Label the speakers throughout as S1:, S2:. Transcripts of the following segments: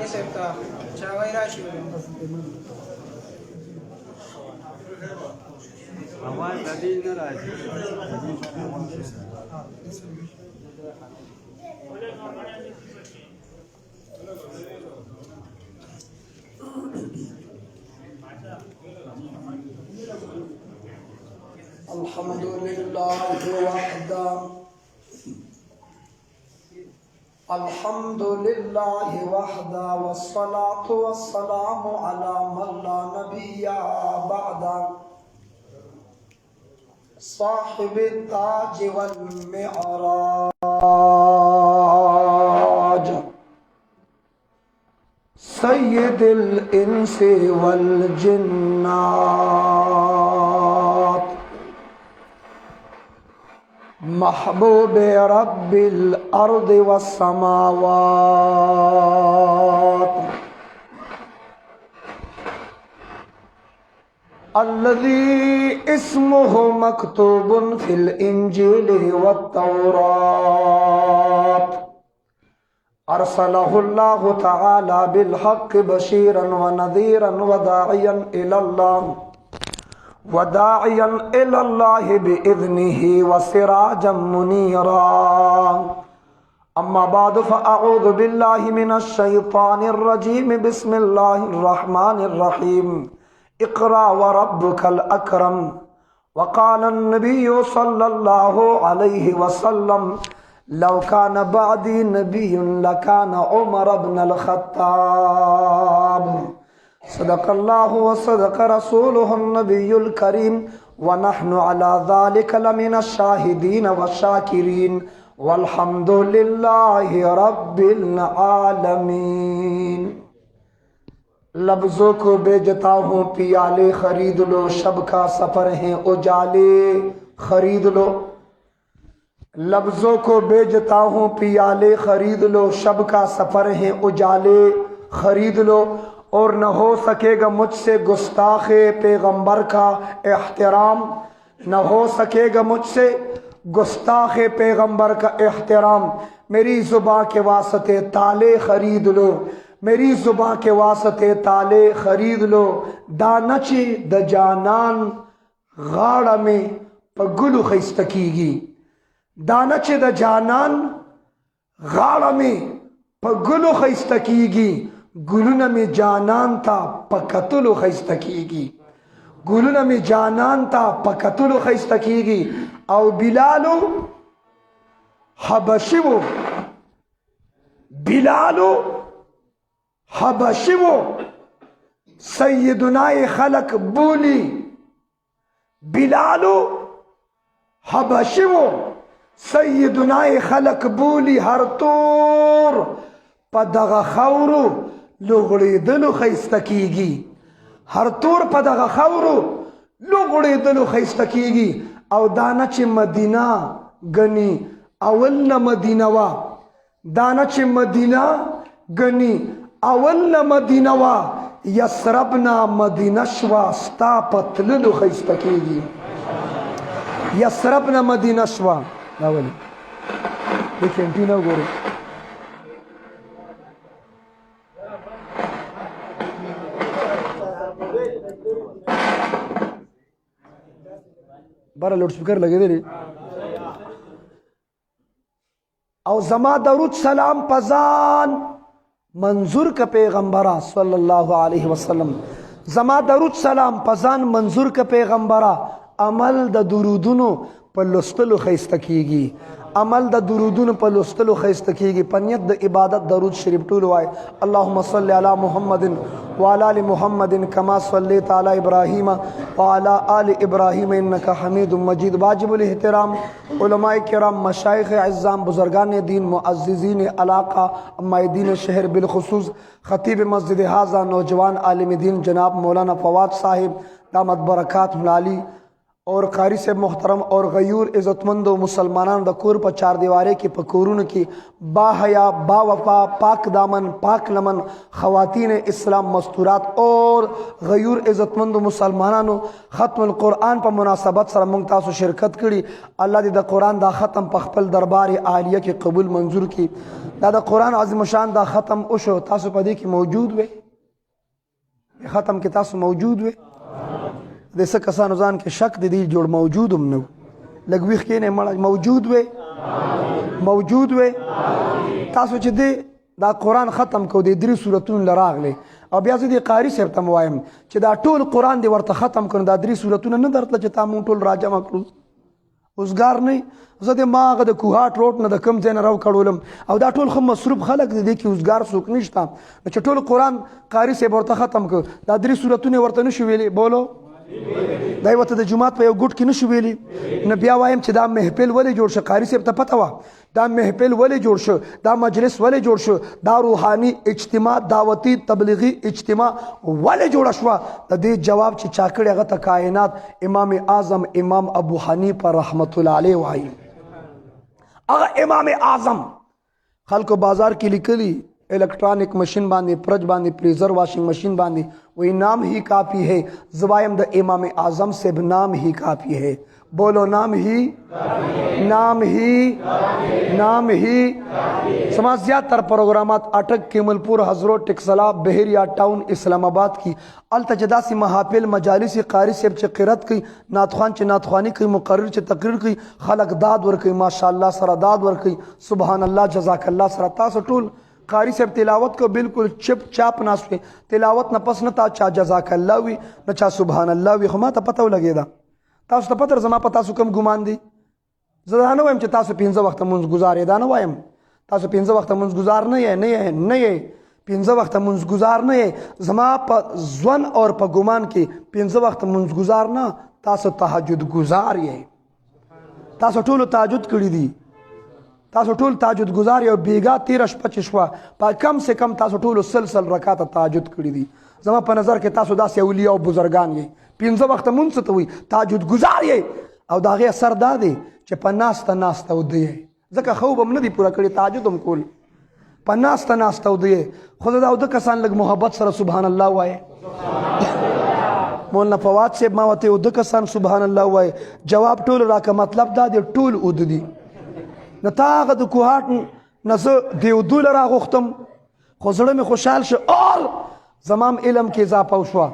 S1: ثاني سبتا شاوي راشي
S2: आवाज अभी न राजी
S3: अल्हम्दुलिल्लाह वहदा अल्हम्दुलिल्लाह वहदा वस्सलातु वस्सलामु अला मन ला नबिय्या बअदा साहिबे ताज वल मिअराज सय्यदुल इंसी वल जिन्नात महबूब रब्बिल अर्द वस्समावात अल्लज़ी इस्मुहु मक्तूबुन फिल इंजील वत्तौरात अरसलहुल्लाहु तआला बिल हक़्क़ बशीरन व नज़ीरन व दाइयन इलल्लाह बिइज़्निही व सिराजम मुनीरा अम्मा बाद फ़अऊज़ु बिल्लाहि मिनश शैतानिर रजीम बिस्मिल्लाहिर रहमानिर रहीम इक़रा व रब्बुकल अकरम व क़ाला नबिय्यु सल्लल्लाहु अलैहि वसल्लम लौ कान बअदी नबियुन लकान उमर इब्नुल ख़त्ताब सदक़ल्लाहु व सदक़ रसूलुहुन नबियुल करीम व नहनु अला ज़ालिका लमिनश शाहिदीन व शाकिरीन वल्हम्दुलिल्लाहि रब्बिल आलमीन। लफ्ज़ों को बेचता हूँ पियाले खरीद लो, शब का सफ़र है उजाले खरीद लो। लफ्ज़ों को बेचता हूँ पियाले खरीद लो, शब का सफ़र है उजाले खरीद लो। और न हो सकेगा मुझसे गुस्ताखे पैगंबर का एहतराम, न हो सकेगा मुझसे गुस्ताखे पैगंबर का एहतराम। मेरी ज़ुबां के वास्ते ताले खरीद लो, मेरी ज़ुबां के वास्ते ताले खरीद लो। दानचे द जानान गाड़ा में पगुल खिस्तकीगी, दानचे द जानान गाड़ा में पगुल खिस्तकीगी। गुलुन में जानान था पकतुल खिस्तकीगी, गुलुन में जानान था पकतुल खिस्तकीगी। औ बिलालु हबशिवो, बिलालु हबशिवो सैयदुनाए खलक बोली, बिलालु हबशिवो सैयदुनाए खलक बोली। हर तोर पदगा खौरु लुगड़ी दिलु खिस्तकीगी, हर तोर पदगा खौरु लुगड़ी दिलु खिस्तकीगी। औ दानच मदीना गनी अवल न मदीनवा, दानच मदीना गनी अवल न मदीनवा। यसरबना मदीनशवा स्ता पतलु खिस्तकीगी, यसरबना मदीनशवा। नावली देखिए टीना गोरे बारह लाउड स्पीकर लगे दे रे। और जमा दरूद सलाम पजान मंजूर का पैगंबरा सल्लल्लाहु अलैहि वसल्लम, जमा दरूद सलाम पजान मंजूर का पैगंबरा। अमल द दुरूदुनो पलुस्तलु खिस्तकीगी, अमल द दुरूदुनो पलुस्तलु खिस्तकीगी। पनियत द इबादत दरूद शरीफ टूल वाए। अल्लाहुम्मा सल्लि अला मुहम्मदिन व अला आलि मुहम्मदिन कमा सल्लैता अला इब्राहीम व अला आलि इब्राहीम इन्नका हमीदुम मजीद। वाजिबुल एहतराम उलमाए किराम, मशाइख अज़्ज़ाम, बुज़ुर्गान दीन, मुअज़्ज़िज़ीन इलाका, अम्मादीन शहर, बिलखुसूस खतीब मस्जिद हाज़ा, नौजवान आलिम दीन जनाब मौलाना फवाद साहिब दामत बरकात आली, और कारी से मोहतरम और गयूर इज़्ज़तमंद मुसलमानान द कोर पर चार दीवारे की पकोरून की बाहया बावफा पाक दामन पाक लमन ख़वातीन इस्लाम मस्तूरात और गयूर इज़्ज़तमंद मुसलमानानो ख़त्मुल कुरान पर मुनासबत सर मुंगतासो शिरकत करी। अल्लाह दी द कुरान दा ख़त्म पखपल दरबार आलिया के कबूल मंजूर की। दा कुरान आज़िम शान दा ख़त्म उशो तासो पदे की मौजूद वे ख़त्म के तासो मौजूद वे देसे कसान जान के शक दीदी जोड़ मौजूद हम न लगवी के ने मड़ा मौजूद वे तासो च दे दा कुरान ख़त्म को दे दरी सूरतुन लरागले अब बिया दे कारी से तम वायम च दा टोल कुरान दे वर्त ख़त्म कर दा दरी सूरतुन न दरत च ता टोल राजा मकरू उसगार नहीं जदे माग द कुहाट रोट न द कम जन राव कड़ोलम और दा टोल खम मसरूफ खलक दे कि उसगार सुख निष्ठा च टोल कुरान कारी से वर्त ख़त्म कर दा दरी सूरतुन वर्त न शुवेले बोलो दाइवत द जुमात पे यो गुट की नशु वेली न बिया वायम च दा महफिल वले जोड़ श कारी से पता वा दा महफिल वले जोड़ श दा मजलिस वले जोड़ श दा रूहानी इज्तिमा दावती तबलीगी इज्तिमा वले जोड़ शवा द दे जवाब च चाकड़े अगत कायनात इमाम आज़म इमाम अबू हनीफा रहमतुल्लाह अलैहि वाई अगा इमाम आज़म खल्को बाजार की लिखली इलेक्ट्रॉनिक मशीन बांधी फ्रिज बांधी फ्रीजर वॉशिंग मशीन बांधी वही नाम ही काफ़ी है। ज़वायम द इमाम आज़म से भी नाम ही काफ़ी है। बोलो नाम ही समाज ज़्यादातर प्रोग्रामात अटक केमलपुर हजरो टिक्सला बहरिया टाउन इस्लामाबाद की अलतजदासी महाफिल मजालिस कारी से क़िरत की नातखान च नातखानी की मुकर्रिर च तकरीर की खलक दाद वर की माशाअल्लाह सरा दाद वर की सुबहान अल्लाह जज़ाकल्लाह सरा तास टूल कारी से तिलावत को बिल्कुल चिप चाप ना सुए तिलावत न पस न ता चा जज़ाकल्लाह वी न चा सुबहान अल्लाह वी खमा ता पता लगेदा तास पता जमा पता सुकम गुमान दी ज़राना वयम च तास पिंज़ वक्त मुंज गुजारे दाना वयम तास पिंज़ वक्त मुंज गुजार नहीं है पिंज़ वक्त मुंज गुजार नहीं है जमा प ज़वन और प गुमान के पिंज़ वक्त मुंज गुजारना तास तहज्जुद गुजार ये तास टोल तहज्जुद कड़ी दी तासो टोल ताजुद गुजार और बेगा 13-25 पा कम से कम तासो टोल सलसल रकात ताजुद कड़ी दी जमा पर नजर के तासो दास औलिया और बुजुर्गान ये पिंज़ वक्त मुंसत हुई ताजुद गुजार ये और दागे असर दादे च पन्नास्ता नास्ता उदय जका खूब हम नदी पूरा कड़ी ताजुद हम कोल पन्नास्ता नास्ता उदय खुदा उद कसान लग मोहब्बत सर सुभान अल्लाह वाए मौलाना फवाद से मावते उद कसान सुभान अल्लाह वाए जवाब टोल रा का मतलब दादे टोल उद दी नताग द कुहाट नस देवदुल रा गुख्तम खुजड़ में खुशहाल श और जमाम इलम के इजाफा हुआ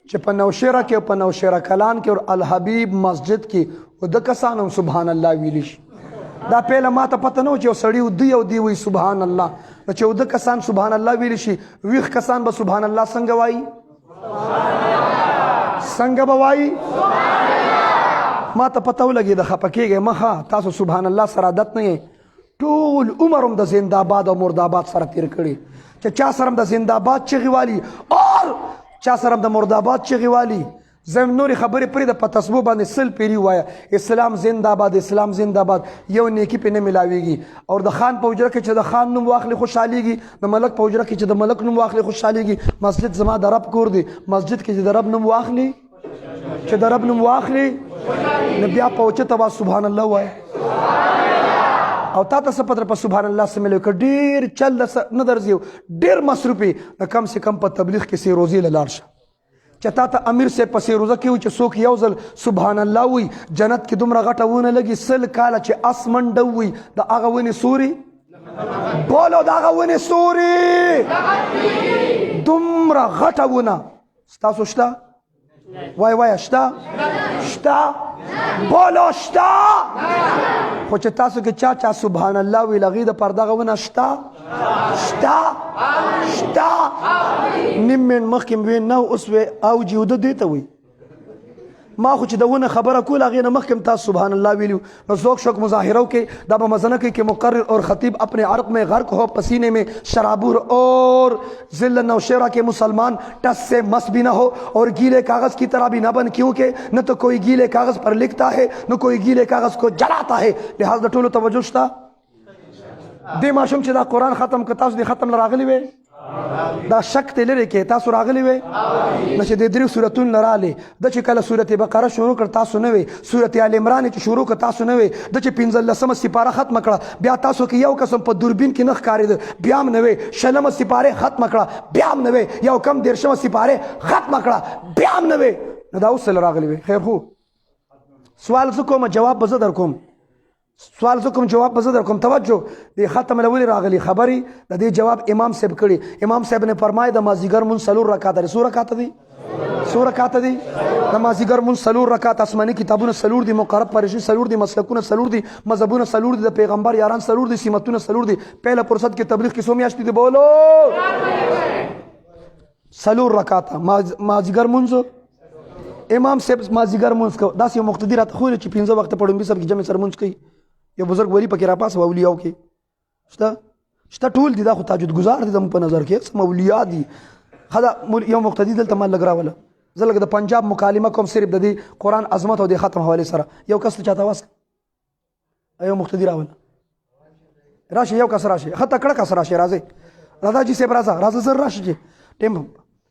S3: च पनौशेरा के पनौशेरा कलान के और अल हबीब मस्जिद की उद कसान सुभान अल्लाह विलिश दा पहला माता पता न हो सड़ी उदी उदी हुई सुभान अल्लाह च उद कसान सुभान अल्लाह विलिशी विख कसान ब सुभान अल्लाह संगवाई संग बवाई माता पता लगी द खपके गए महा तासो सुभान अल्लाह सरादत नहीं है टूल उमरम द जिंदाबाद और मुर्दाबाद सर तीर कड़ी चा सरम द जिंदाबाद चगी वाली और चा सरम द मुर्दाबाद चगी वाली जम नूरी खबरी परी द पतस्बो बाने सिल पेरी हुआ इस्लाम जिंदाबाद ये नेकी पे न मिलावेगी और द खान पौजरा के द खान नुम वाखले खुशहालीगी द मलक पौजरा के द मलक नुम वाखले खुशहालीगी मस्जिद जमा दरब कोर दी मस्जिद के दरब नुम वाखली च दरब नुम वाखली नबिया पहुंचे तबा सुभान अल्लाह हुआ और ताता सपत्र पर सुभान अल्लाह से मिले डेर चल नदर जियो डेर मसरूपी न कम से कम पर तबलीग के से रोजी लारशा चताता अमीर से पसे रोजा क्यों च सोख यौजल सुभान अल्लाह हुई जन्नत की दुमरा गटा वने लगी सल काला च आसमान डुई द आगा वने सूरी बोलो द आगा वने सूरी दुमरा गटा वना स्तासो शता वाय शता बोलो शता खुच तासो के चाचा सुभान अल्लाह वी लगी द पर्दा गवना शता निम्न मखिम वे नौ उसवे आउ जीवद देता हुई माँ खुच दवन खबर को लगे न मखिम ता सुभान अल्लाह विलू रज़ोक शौक मुजाहिरों के दबा मजनक के मुकर्रिर और खतीब अपने अर्क में गर्क हो पसीने में शराबुर और जिल्ल नौशेरा के मुसलमान टस से मस भी ना हो और गीले कागज़ की तरह भी ना बन क्योंकि न तो कोई गीले कागज़ पर लिखता है न कोई गीले कागज़ को जलाता है लिहाजा टोलो तवज्जो दे माशूम चिदा कुरान ख़त्म कतास दे ख़त्म लरागली वे دا شک ته لري کې تاسو راغلی وي نو چې د درې سورتون لراله د چې کله سورته بقره شروع کړ تاسو نه وي سورته ال عمران چې شروع کړ تاسو نه وي د چې 15 سپاره ختم کړه بیا تاسو کې یو قسم په دوربین کې نخ کارید بیا هم نه وي شلم سپاره ختم کړه بیا هم نه وي یو کم 13 سپاره ختم کړه بیا هم نه وي نو دا اوس راغلی وي خیر خو سوال زه کوم جواب به زه در کوم سوال زه کوم جواب به زه در کوم توجه د ختم الاول راغلی خبري د دې جواب امام صاحب کړي امام صاحب نے فرمایي د مازیګر مون سلور رکعات لري سور رکعات دي سور رکعات دي د مازیګر مون سلور رکعات آسماني کتابونه سلور دي مقرب پرشي سلور دي مسلکونه سلور دي مذهبونه سلور دي د پیغمبر یاران سلور دي سیمتونه سلور دي پهله فرصت کې تبلیغ کې سو میاشتې دي بولو سلور رکعات مازیګر مونږ امام صاحب مازیګر مونږ کو داسې یو مقتدی راته خو چې 15 وخت پړم به سب کې جمع سره مونږ کوي یو بزرګ ولی پکې را پاس اولیاء کې شته ټول دي دا خو تهجد گزار دي زموږ په نظر کې سم اولیاء دي خدا یو مقتدی دلته مال لګراوله زه لکه د پنجاب مکالمه کوم صرف د دې قرآن عظمت او د ختم حواله سره یو کس چاته واس ایو مقتدی راوله راشه یو کس راشه خطه کړه کس راشه راځي راځه جی سیب راځه زر راشه ټیم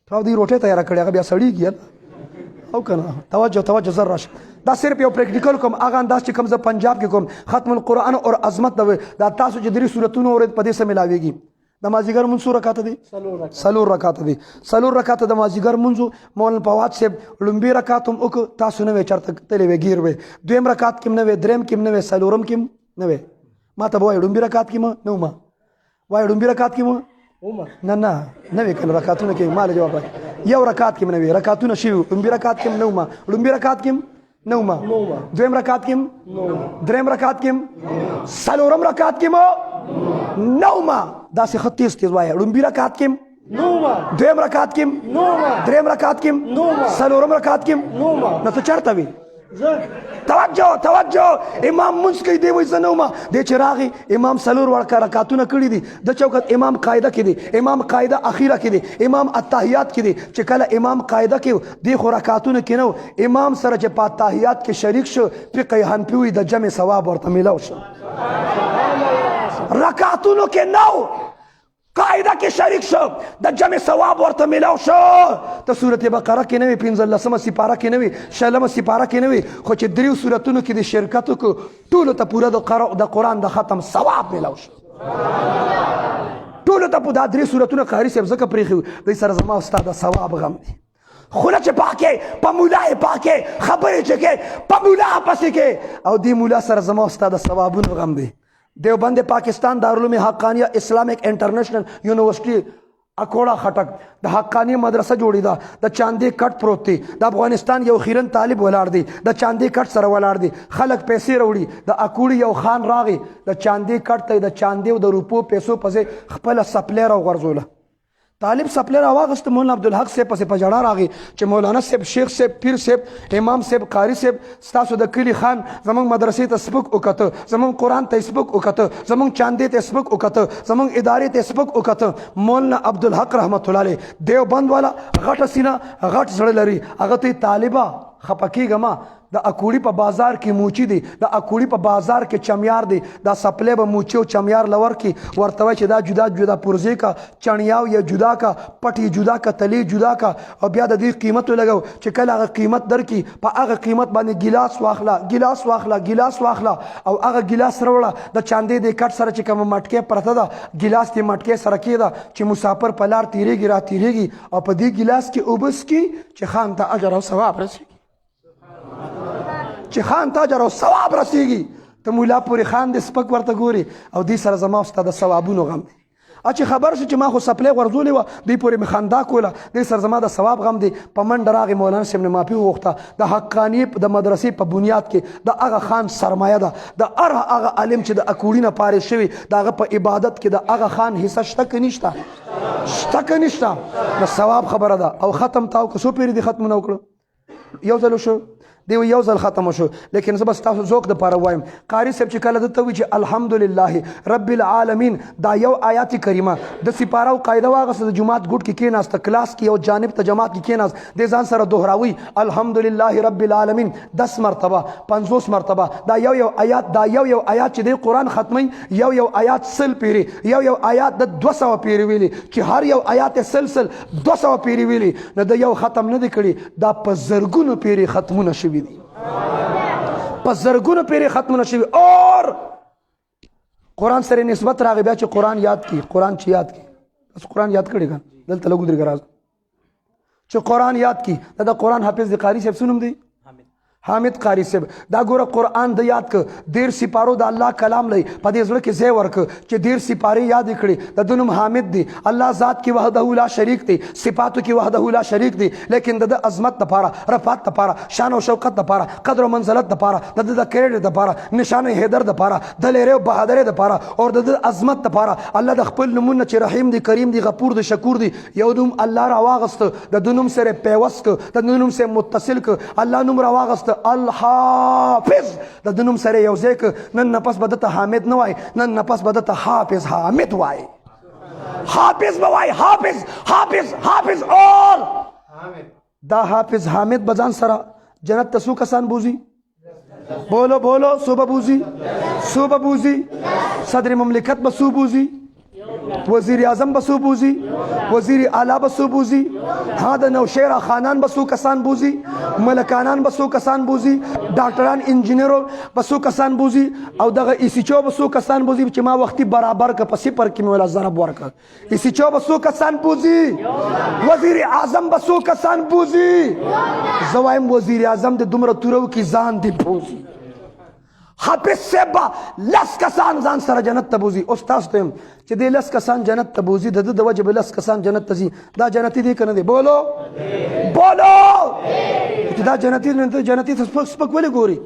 S3: تاو دی روټه تیار کړی هغه بیا سړیږي او کنه توجه زر راشه دا صرف یو پریکټیکل کوم هغه انداز چې کوم ز پنجاب کې کوم ختم القرآن او عظمت دا تاسو چې درې سورتونه اورید په دې سره ملاويږي د مازیګر مون سور رکعات دي سلور رکعات دي سلور رکعات د مازیګر مونږ مول په وات سه لومبي رکعات هم او تاسو نه چرته تلې وګیر وي دویم رکعات کې نه وي دریم کې نه وي سلورم کې نه وي ما ته وای لومبي رکعات کې نو ما وای لومبي رکعات کې نه وي کله رکعاتونه کې مال جواب یو رکعات کې نه وي رکعاتونه شي لومبي رکعات کې نو ما لومبي رکعات کې نو ما دویم رکعات کې دریم رکعت کې سلورم رکعت کې نو ما دا سه خطیس تیز وای لومبي رکعت کې نو ما دویم رکعت کې نو ما دریم رکعت کې نو ما سلورم رکعت کې نو ما نو ته چرته وي توجه امام منځ کوي دی وای زنو ما د چراغي امام سلور ورکا رکعاتونه کړی دي د چوکت امام قاعده کې دي امام قاعده اخیره کې دي امام التحیات کې دي چې کله امام قاعده کې دی خو رکعاتونه کې نو امام سره چې په التحیات کې شریک شو فقه حنفي د جمع ثواب ورته ملاو شو رکعاتونو کې نو قاعده کې شریک شو د جمع ثواب ورته ملاو شو ته سورته بقره کې نه وي 15 سپاره کې نه وي شلم سپاره کې نه وي خو چې دریو سورتونو کې د شرکت کو ټول ته پوره د قرآن د ختم ثواب ملاو شو ټول ته په دا درې سورتونو قاری صاحب زکه پریخي د سر زما استاد ثواب غم دي خونه چې پاکه په مولا پاکه خبرې چې کې په مولا پسې کې او دی مولا سر زما استاد ثوابونه غم دي دیوبند پاکستان دارالعلوم حقانیہ اسلامک انٹرنیشنل یونیورسٹی اکوڑا خټک د حقانی مدرسه جوړی دا د چاندی کټ پروت دی د افغانستان یو خیرن طالب ولاړ دی د چاندی کټ سره ولاړ دی خلک پیسې وروړي د اکوړي یو خان راغی د چاندی کټ ته د چاندی او د روپو پیسو پسې خپل سپلیر او غرزوله طالب سپلیر واغست مولانا عبدالحق سے پسې په جړه راغی چې مولانا صاحب شیخ صاحب پیر صاحب امام صاحب قاری صاحب ستاسو د کلی خان زمونږ مدرسې ته سپک وکړه زمونږ قرآن ته سپک وکړه زمونږ چاندې ته سپک وکړه زمونږ ادارې ته سپک وکړه مولانا عبدالحق رحمت الله علیه دیوبند والا غټه سینه غټ زړه لري هغه ته طالبہ خپکیږه ما د اکوړي په بازار کې موچی دي د اکوړي په بازار کې چمیار دي دا سپلې به موچي او چمیار لور کې ورته چې دا جدا جدا پرزې کا چڼیاو یا جدا کا پټي جدا کا تلی جدا کا او بیا د دې قیمت لګاو چې کله هغه قیمت درکې په هغه قیمت باندې ګلاس واخلا او هغه ګلاس وروړه د چاندې د کټ سره چې کوم مټکې پرته ده ګلاس کې مټکې سره کېده چې مسافر په لار تیریږي را تیریږي او په دې ګلاس کې اوبس کې چې خان ته اجر او ثواب رسي چې خان تاجر او ثواب رسیږي ته مولا پوری خان د سپک ورته ګوري او دې سره زما استاد ثوابونو غم دي چې خبر شو چې ما خو سپلې ورزولې و دې پوری مخاندا کوله دې سره زما د ثواب غم دي په منډه راغی مولانا صاحب نه معافي وغوښته د حقانی د مدرسې په بنیاد کې د هغه خان سرمایه ده د هغه عالم چې د اکوړي نه پاره شوی د هغه په عبادت کې د هغه خان حصہ شته که نشته د ثواب خبره ده او ختم تاو که څو پیری دي ختم نه وکړو یو ځل شو دی یو ځل ختم شو لیکن زه بس تاسو ذوق د پاره وایم قاری صاحب چې کله دته وی چې الحمدلله رب العالمین دا یو آیات کریمه د سپاره او قاعده واغسته د جماعت ګډ کې کېناست کلاس کې او جانب ته جماعت کې کېناست د ځان سره دوهراوي الحمدلله رب العالمین 10 مرتبه 50 مرتبه دا یو آیات چې د قران ختمي یو آیات سل پیری یو آیات د 200 پیری ویلي چې هر یو آیات سلسل 200 پیری ویلي نه د یو ختم نه دی کړي دا په زرګونو پیری ختمونه شوي دي په زرګونو پیری ختمونه شوي اور قرآن سره نسبت راغی بیا چې قرآن یاد کی قرآن چې یاد کی بس قرآن یاد کړي ګان دلته لګو درګ راز چې قرآن یاد کی دا د قرآن حافظ د قاری صاحب سنوم دی حامد قاری صاحب دا ګوره قرآن د یاد ک دیر سپارو د الله کلام لای په دې زړه کې ځای ورک چې دیر سپاره یاد کړي د دنوم حامد دی الله ذات کې وحده لا شریک دی صفاتو کې وحده لا شریک دی لیکن د عظمت لپاره رفعت لپاره شان او شوکت لپاره قدر او منزلت لپاره د کریډټ لپاره نشانه حیدر لپاره د لری او بهادر لپاره او د عظمت لپاره الله د خپل نمونه چې رحیم دی کریم دی غفور دی شکور دی یو نوم الله را واغست د دنوم سره پیوست ک د دنوم سره متصل ک الله نوم را واغست الحافظ د دنوم سره یو ځای ک نن نفس بدته حامد نه وای نن نفس بدته حافظ حامد وای حافظ بوای حافظ اور دا حافظ حامد بزان سره جنت تسو کسان بوزي بولو صوبه بوزي صدر مملکت بسو بوزي وزیر اعظم بسو بوزي وزیر اعلی بسو بوزي ها د نوشهر خانان بسو کسان بوزي ملکانان بسو کسان بوزي ډاکټران انجینرو بسو کسان بوزي او دغه ایسیچو بسو کسان بوزي چې ما وختي برابر ک پسې پر کې مولا ضرب ورک ایسیچو بسو کسان بوزي وزیر اعظم بسو کسان بوزي زوایم وزیر اعظم د دومره تورو کې ځان دی بوزي حافظ سبا لس کسان ځان سره جنت ته بوزي استاد ته چې د لس کسان جنت ته بوزي د وجه لس کسان جنت ته ځي دا جنتی دی کنه دی بولو چې دا جنتی نه جنتی سپک ولې ګوري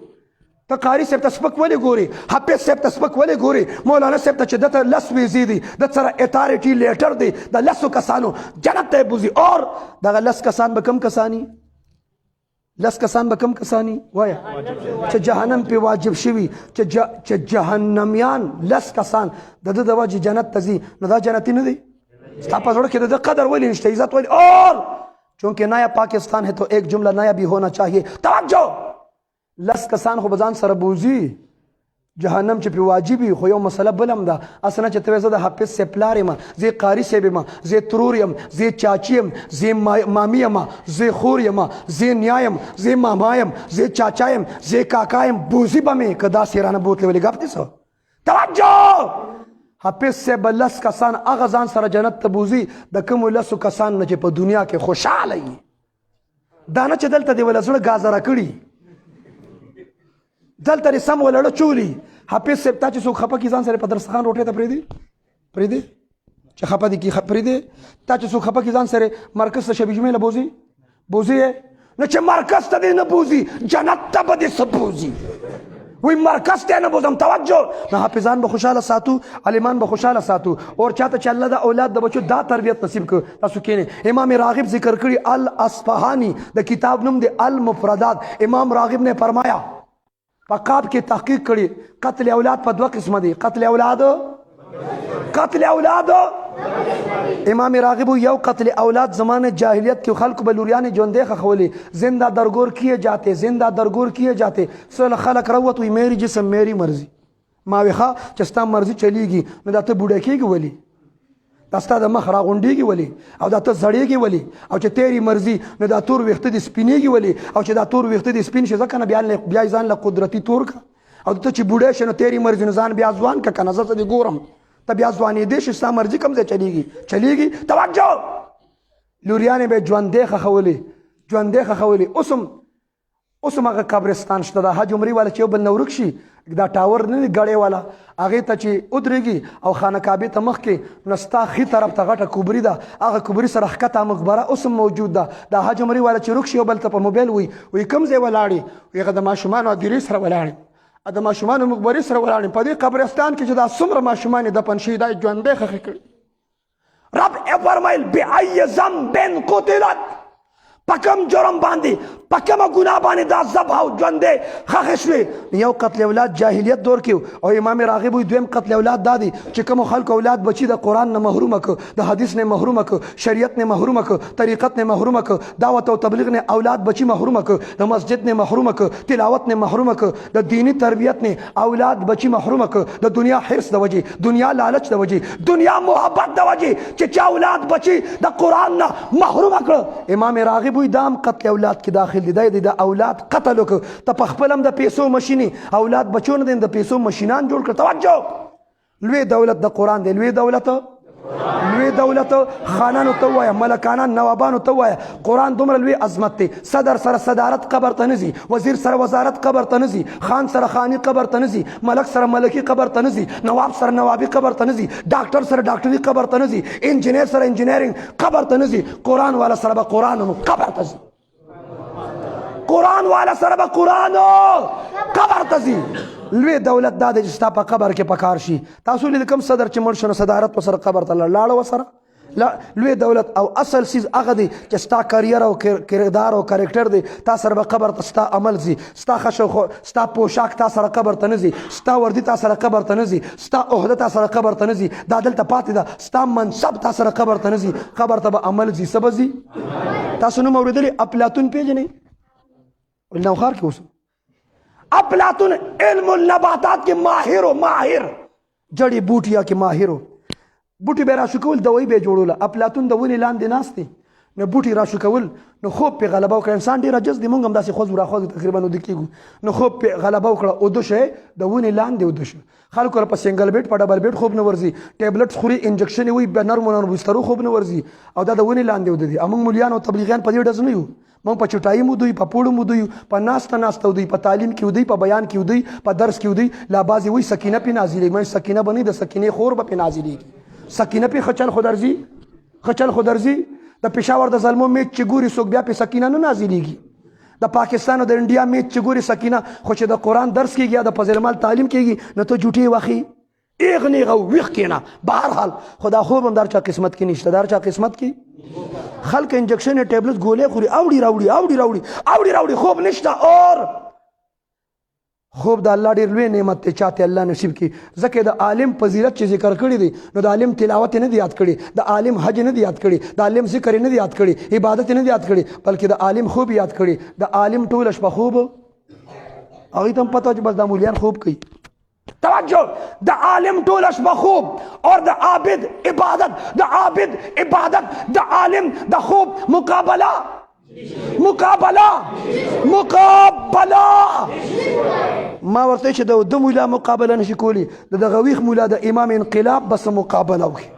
S3: ته قاری صاحب ته سپک ولې ګوري حافظ صاحب ته سپک ولې ګوري مولانا صاحب ته چې دته لس ویزي دي د سره اتارټي لیټر دی د لسو کسانو جنت ته بوزي اور دغه لس کسان به کم کسانی لس کسان به کم کسانی وایا چې جهنم په واجب شوي چې جهنميان لس کسان د وجه جنت ته ځي نو دا جنتی نه دی ستا په زړه کې د قدر ولې نشته عزت ولې اور چونکه نیا پاکستان ہے تو ایک جملہ نیا بھی ہونا چاہیے توجہ لس کسان خو بزان سره بوزي جهنم چې په واجبي خو یو مسله بلم ده اسنه چې ته زه د حافظ سپلار یم زه قاری صاحب یم زه ترور یم زه چاچی یم زه مامی یم زه خور یم زه نیایم زه ماما یم زه چاچا یم زه کاکا یم بوزي به مې کدا سیرانه بوتله ولې غپ دي سو توجه حافظ صاحب لس کسان هغه ځان سره جنت ته بوزي د کوم لسو کسان نه چې په دنیا کې خوشاله وي دا نه چې دلته دی ول سره گازره کړي دلته سم ولړ چولی حافظ صاحب ته چې څوک خپه کی ځان سره په درسخان روټه ته پریدي چې خپه دي کی پریدي ته چې څوک خپه کی ځان سره مرکز ته شبي جمعه بوزي نو چې مرکز ته نه بوزي جنت ته به سبوزي وی مرکز ته نه بوزم توجه نه حافظان به خوشاله ساتو عالمان به خوشاله ساتو اور چاته چې الله د اولاد د بچو دا تربیت نصیب ک تاسو کینه امام راغب ذکر کړی الاصفهانی د کتاب نوم دی المفردات امام راغب نے فرمایا پاکاب کې تحقیق کړي قتل اولاد په دوه قسمه دي قتل اولاد امام راغب یو قتل اولاد زمانه جاہلیت کې خلق بلوریان جوندے خولي زندہ درگور کیے جاتے سل خلق روت وی میری جسم میری مرضی ما وخا چستا مرضی چلیږي نو دته بوډه کېږي ولی داستا د مخ راغونډيږي ولی او دته زړېږي ولی او چې تیری مرضی نو دا تور وخت دي سپینېږي ولی او چې دا تور وخت دي سپین شي ځکه نه بیا ځان له قدرتي تور کا او ته چې بوډه شنو تیری مرضی نه ځان بیا ځوان کا کنه زړه دي ګورم ته بیا ځوانې دې شي ستا مرضی کم ځای چلیږي توجه لوریانه به ژوندې خولي اوسم هغه قبرستان شته د حج عمرې والا چې بل نورک شي دا ټاور نه غړې والا هغه ته چې ودرېږي او خانه کعبه ته مخ کې نستا خي طرف ته غټه کوبري ده هغه کوبري سره حقته مقبره اوسم موجود ده د حج عمرې والا چې رک شي بل ته په موبایل وي کم ځای ولاړی وي د ماشومان او درې سره ولاړی د ماشومان مقبره سره ولاړی په دې قبرستان کې چې دا څومره ماشومان د پنشي دا ژوندې خخې کړي رب فرمایل بأي ذنب قتلت پکم جرم باندې پکم ګناه باندې دا ذبح او ژوندې ښخې شوې. یو قتل اولاد جاهلیت دور کې او امام راغب وایي دویم قتل اولاد دا دی چې کوم خلکو اولاد بچي د قرآن نه محرومه کړ، د حدیث نه محرومه کړ، شریعت نه محرومه کړ، طریقت نه محرومه کړ، دعوت او تبلیغ نه اولاد بچي محرومه کړ، د مسجد نه محرومه کړ، تلاوت نه محرومه کړ، د دینی تربیت نه اولاد بچي محرومه کړ، د دنیا حرص د وجې، دنیا لالچ د وجې، دنیا محبت د وجې چې چا اولاد بچي د قرآن نه محرومه کړ. امام راغب وایي دا هم قتل اولاد کې داخل دی. د اولاد قتل وکړ. ته په خپل هم د پیسو مشینې اولاد بچو نه دی د پیسو مشینان جوړ کړ. توجه، لوی دولت د قرآن دی. لوی دولت خانانو ته ووایه، ملکانان نوابانو ته ووایه قرآن دومره لوی عظمت دی. صدر سره صدارت قبر ته نه ځي، وزیر سره وزارت قبر ته نه ځي، خان سره خاني قبر ته نه ځي، ملک سره ملکي قبر ته نه ځي، نواب سره نوابي قبر ته نه ځي، ډاکټر سره ډاکټري قبر ته نه ځي، انجینیر سره انجینیرینګ قبر ته نه ځي. قرآن والا سره به قرآن قبر ته ځي. قرآن والا سره به قرآن قبر ته ځي. لوی دولت دا دی چې ستا په قبر کې پکار شي. تاسو لید کوم صدر چې مړ شو نو صدارت ورسره قبر ته لاړه ورسره. لوی دولت او اصل چیز هغه دی چې ستا کریر او کردار او کرکټر دی تا سره به قبر ته ستا عمل ځي، ستا خشو ستا پوشاک تا سره قبر ته نه ځي، ستا وردي تا سره قبر ته نه ځي، ستا عہده تا سره قبر ته نه ځي، دا دلته پاتې ده ستا منصب تا سره قبر ته نه ځي، قبر ته به عمل ځي. څه به ځي؟ تاسو نوم اورېدلی افلاطون پیژنئ؟ نوخار کې اوسم افلاطون علم النباتات کې ماهر جړی بوټیا کې ماهر بوټي به راشو کول دوی به جوړوله. افلاطون د ونې لاندې ناست دی نو بوټي راشو کول نو خوب په غلبه وکړه. انسان ډېر عجز دی، موږ هم داسې خوځ راخوځ تقریبا ود کېږو. نو خوب په غلبه وکړه اوده شه د ونې لاندې اوده شه. خلکو په سنگل بیډ په ډبل بیډ خوب نه ورځي، ټیبلټس خوري، انجکشن وي، په نرمو بسترو خوب نه ورځي او دا د ونې لاندې اوده دي. موږ مولیان او تبلیغیان په دې ډز نه یو، موږ په چټایي مو دوی، په پوړو مو دوی، په ناسته دوی، په تعلیم کې دوی، په بیان کې دوی، په درس کې دوی. لا بازي وي سکینه په نازلې مې سکینه بنې د سکینې خور به په نازلې سکینه په خچل خو درځي د پېښور د ظلمو میچ چې ګوري څوک بیا په سکینه نه نازلېږي. د پاکستان او د انډیا میچ چې ګوري سکینه، خو چې د قرآن درس کېږي یا د فضل مال تعلیم کېږي نو ته جوټې واخی ایغ نیغه ویښ کېنه. بهرحال خدا خوب هم در چا قسمت کې نشته، در چا قسمت کې خلک انجکشن ټیبلټ ګولې خوري، اوړي راوړي خوب نشته. اور خوب د الله ډېر لوی نعمت دی چاته الله نصیب کړي. ځکه د عالم فضیلت چې ذکر کړی دی نو د عالم تلاوت نه دی یاد کړي، د عالم حج نه دی یاد کړي، د عالم ذکر نه دی یاد کړي، عبادت نه دی یاد کړي، بلکې د عالم خوب یاد کړي. د عالم ټول شپه خوب هغه ته پته چې بس د مولیان خوب کوي. توجه، د عالم ټول شپه خوب اور د عابد عبادت، د عابد عبادت، د عالم د خوب مقابله ما ورته چې د مولا مقابله نشي کولی، د غویخ مولا د امام انقلاب بس مقابله وکړي.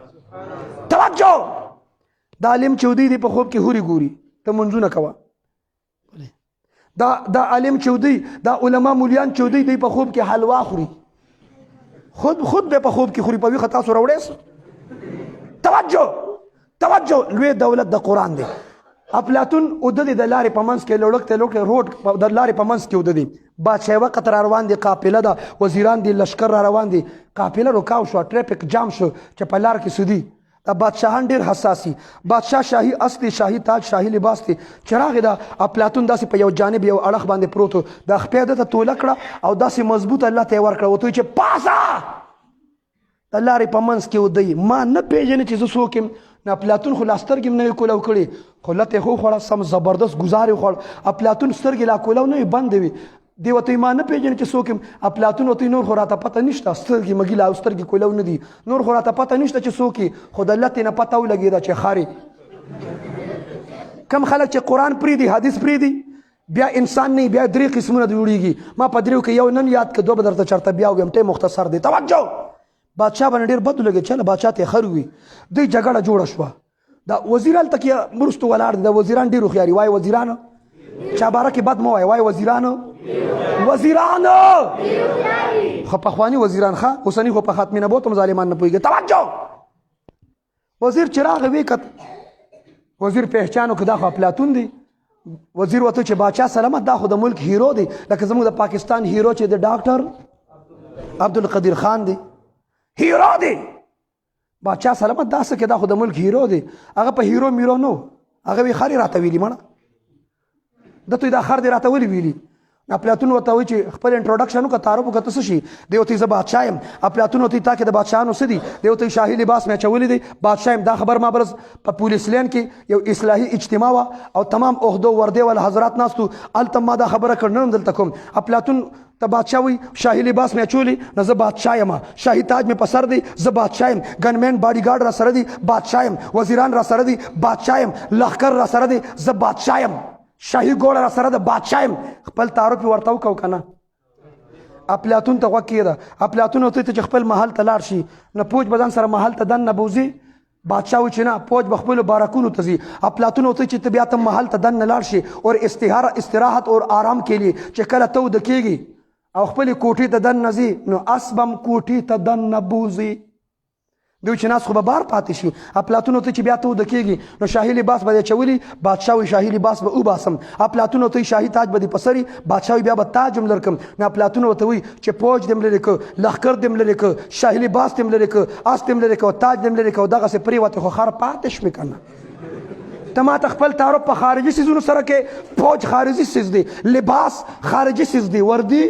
S3: توجه، د عالم چودي دی په خوب کې هوري ګوري ته منځونه کوه. دا عالم چودي، دا علما مولیان چودي دی په خوب کې حلوا خوري، خود به په خوب کې خوري، په وی خطا سره وړې. توجه، لوی دولت د قرآن دی. افلاطون اوده دی د لارې په منځ کې لوړکته روډ د لارې په منځ کې اوده دی. بادشاه وخت را روان دی، قافله ده، وزیران دی، لشکر را روان دی، قافله رکاو شو، ټریفیک جام شو چې په لار کې سودي. دا بادشاهان ډېر حساسي، بادشاه شاهي اصلي، شاهي تاج، شاهي لباس دی. چراغ دا افلاطون داسې په یو جانب یو اړخ باندې پروت و، د خپې دته توله کړه او داسې مضبوط الله ته یې ورکړه، وته چې پاسه د لارې په منځ کې ودی. ما نه پېژنې چې زه څوک یم. افلاطون خو لا سترګې هم نه وي کولاو کړې، خو لته یې خو خوړه، سم زبردست ګزار یې خوړ. افلاطون سترګې لا کولاو نه وي، بندې وي. دی ورته ما نه پېژنې چې څوک یم. افلاطون ورته نور خو راته پته نشته، سترګې مګي لا سترګې کولاو نه دي، نور خو راته پته نشته چې څوک یې، خو د لته نه پته ولګېده چې خارې. کم خلک چې قرآن پرېږدي، حدیث پرېږدي، بیا انسان نه بیا درې قسمونه جوړېږي. ما په دریو کې یو نن یاد کړ، دوه به درته چېرته بیا ویم، ټیم مختصر دی. توجه، بادشاه باندې ډېر بد ولګېد، چله بادشاه ته یې خر وي. دوی جګړه جوړه شوه. دا وزیر هلته کې وروستو ولاړ دي، د وزیران ډېر هوښیاري. وایي وزیرانو چا باره کې بد مه وایه، وایي وزیرانو خو پخواني وزیران ښه، اوسني خو په ختم نبوت هم ظالمان نه پوهېږي. توجه، وزیر چې راغی ویې کت، وزیر پہچانو که دا خو افلاطون دی. وزیر وته چې باچا سلامت، دا خو د ملک هیرو دی، لکه زموږ د پاکستان هیرو چې د ډاکټر عبدالقدیر خان دی، هیرو دی. باچا سلامت داسې کې دا خو د ملک هیرو دی. هغه په هیرو میرو نو، هغه وی خاري راته ویلي مړه دته دا خر دې راته ولې ویلي افلاطون ورته وایي چې خپل انټروډکشن وکړه تعارف وکړه ته څه شي دی ورته زه بادشاه یم افلاطون ورته تا کې د بادشاهانو څه دي دی ورته شاهي لباس مې اچولی دی بادشاه یم دا خبر ما برز په پولیس لین کې یو اصلاحي اجتماع وه او تمام عهدو وردې والا حضرات ناستو هلته ما دا خبره کړ نن دلته کوم افلاطون ته بادشاه وي شاهي لباس مې اچولی نه زه بادشاه یم شاهي تاج مې په سر دی زه بادشاه یم ګنمین باډي ګارډ را سره دی بادشاه یم وزیران را سره دي بادشاه یم لښکر را سره دی زه بادشاه یم شاهي ګوړه را سره د بادشاه یم خپل تعارف یې ورته وکړو که نه افلاطون ته غوږ کېږده افلاطون ورته چې خپل محل ته لاړ شي نه پوج به ځان سره محل ته دننه بوځي بادشاه وایي چې نه پوج به خپلو بارکونو ته ځي افلاطون ورته چې ته بیا ته محل ته دننه لاړ شي اور استراحت اور آرام کے لیے چې کله ته وده کېږي او خپلې کوټې ته دننه ځي نو اسبم کوټې ته دننه بوځي دوی چې ناس خو به بار پاتې شي افلاطون ورته چې بیا ته وده کېږي نو شاهي لباس به دې اچولي بادشاه وایي شاهي لباس به وباسم افلاطون ورته وایي شاهي تاج به دې په سر وي بادشاه وایي بیا به تاج هم لرکم نو افلاطون ورته وایي چې پوج دې هم لرې که لښکر دې هم لرې که شاهي لباس دې هم لرې که اس دې هم لرې که او تاج دې هم لرې که او دغسې پرېوتې خو خر پاتې شوې که نه ته ما ته خپل تعارف په خارجي څیزونو سره کې پوج خارجي څیز دی لباس خارجي څیز دی وردي